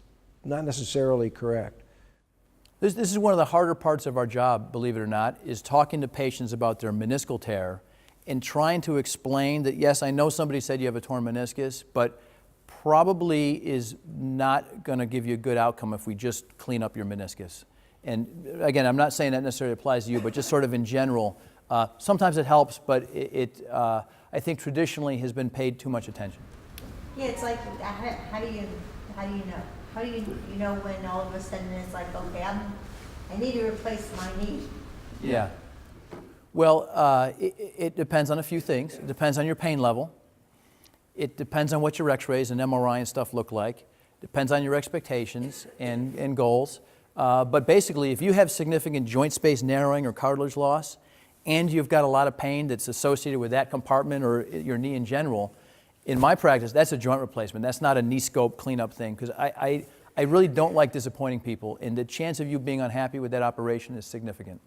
not necessarily correct. This is one of the harder parts of our job, believe it or not, is talking to patients about their meniscal tear and trying to explain that, yes, I know somebody said you have a torn meniscus, but probably is not going to give you a good outcome if we just clean up your meniscus. And again, I'm not saying that necessarily applies to you, but just sort of in general, sometimes it helps, but I think traditionally has been paid too much attention. Yeah, it's like, how do you know? How do you know when all of a sudden it's like, okay, I need to replace my knee? Yeah. Well, it depends on a few things. It depends on your pain level. It depends on what your x-rays and MRI and stuff look like. It depends on your expectations and goals. But basically, if you have significant joint space narrowing or cartilage loss, and you've got a lot of pain that's associated with that compartment or your knee in general, in my practice, that's a joint replacement. That's not a knee scope cleanup thing, because I really don't like disappointing people, and the chance of you being unhappy with that operation is significant.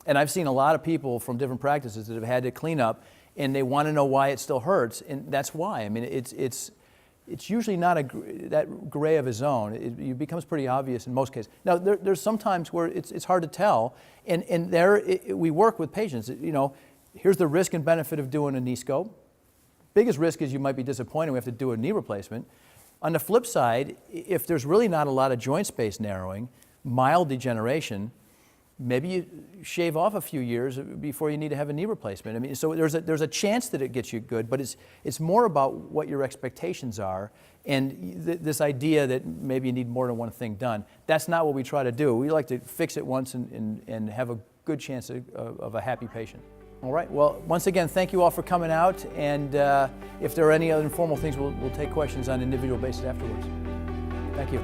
And I've seen a lot of people from different practices that have had to clean up, and they want to know why it still hurts, and that's why. I mean, it's usually not that gray of a zone. It becomes pretty obvious in most cases. Now, there's some times where it's hard to tell, and we work with patients. Here's the risk and benefit of doing a knee scope. Biggest risk is you might be disappointed we have to do a knee replacement. On the flip side, if there's really not a lot of joint space narrowing, mild degeneration, maybe you shave off a few years before you need to have a knee replacement. I mean, so there's a chance that it gets you good, but it's more about what your expectations are, and this idea that maybe you need more than one thing done. That's not what we try to do. We like to fix it once and have a good chance of a happy patient. All right, well, once again, thank you all for coming out, and if there are any other informal things, we'll take questions on an individual basis afterwards. Thank you.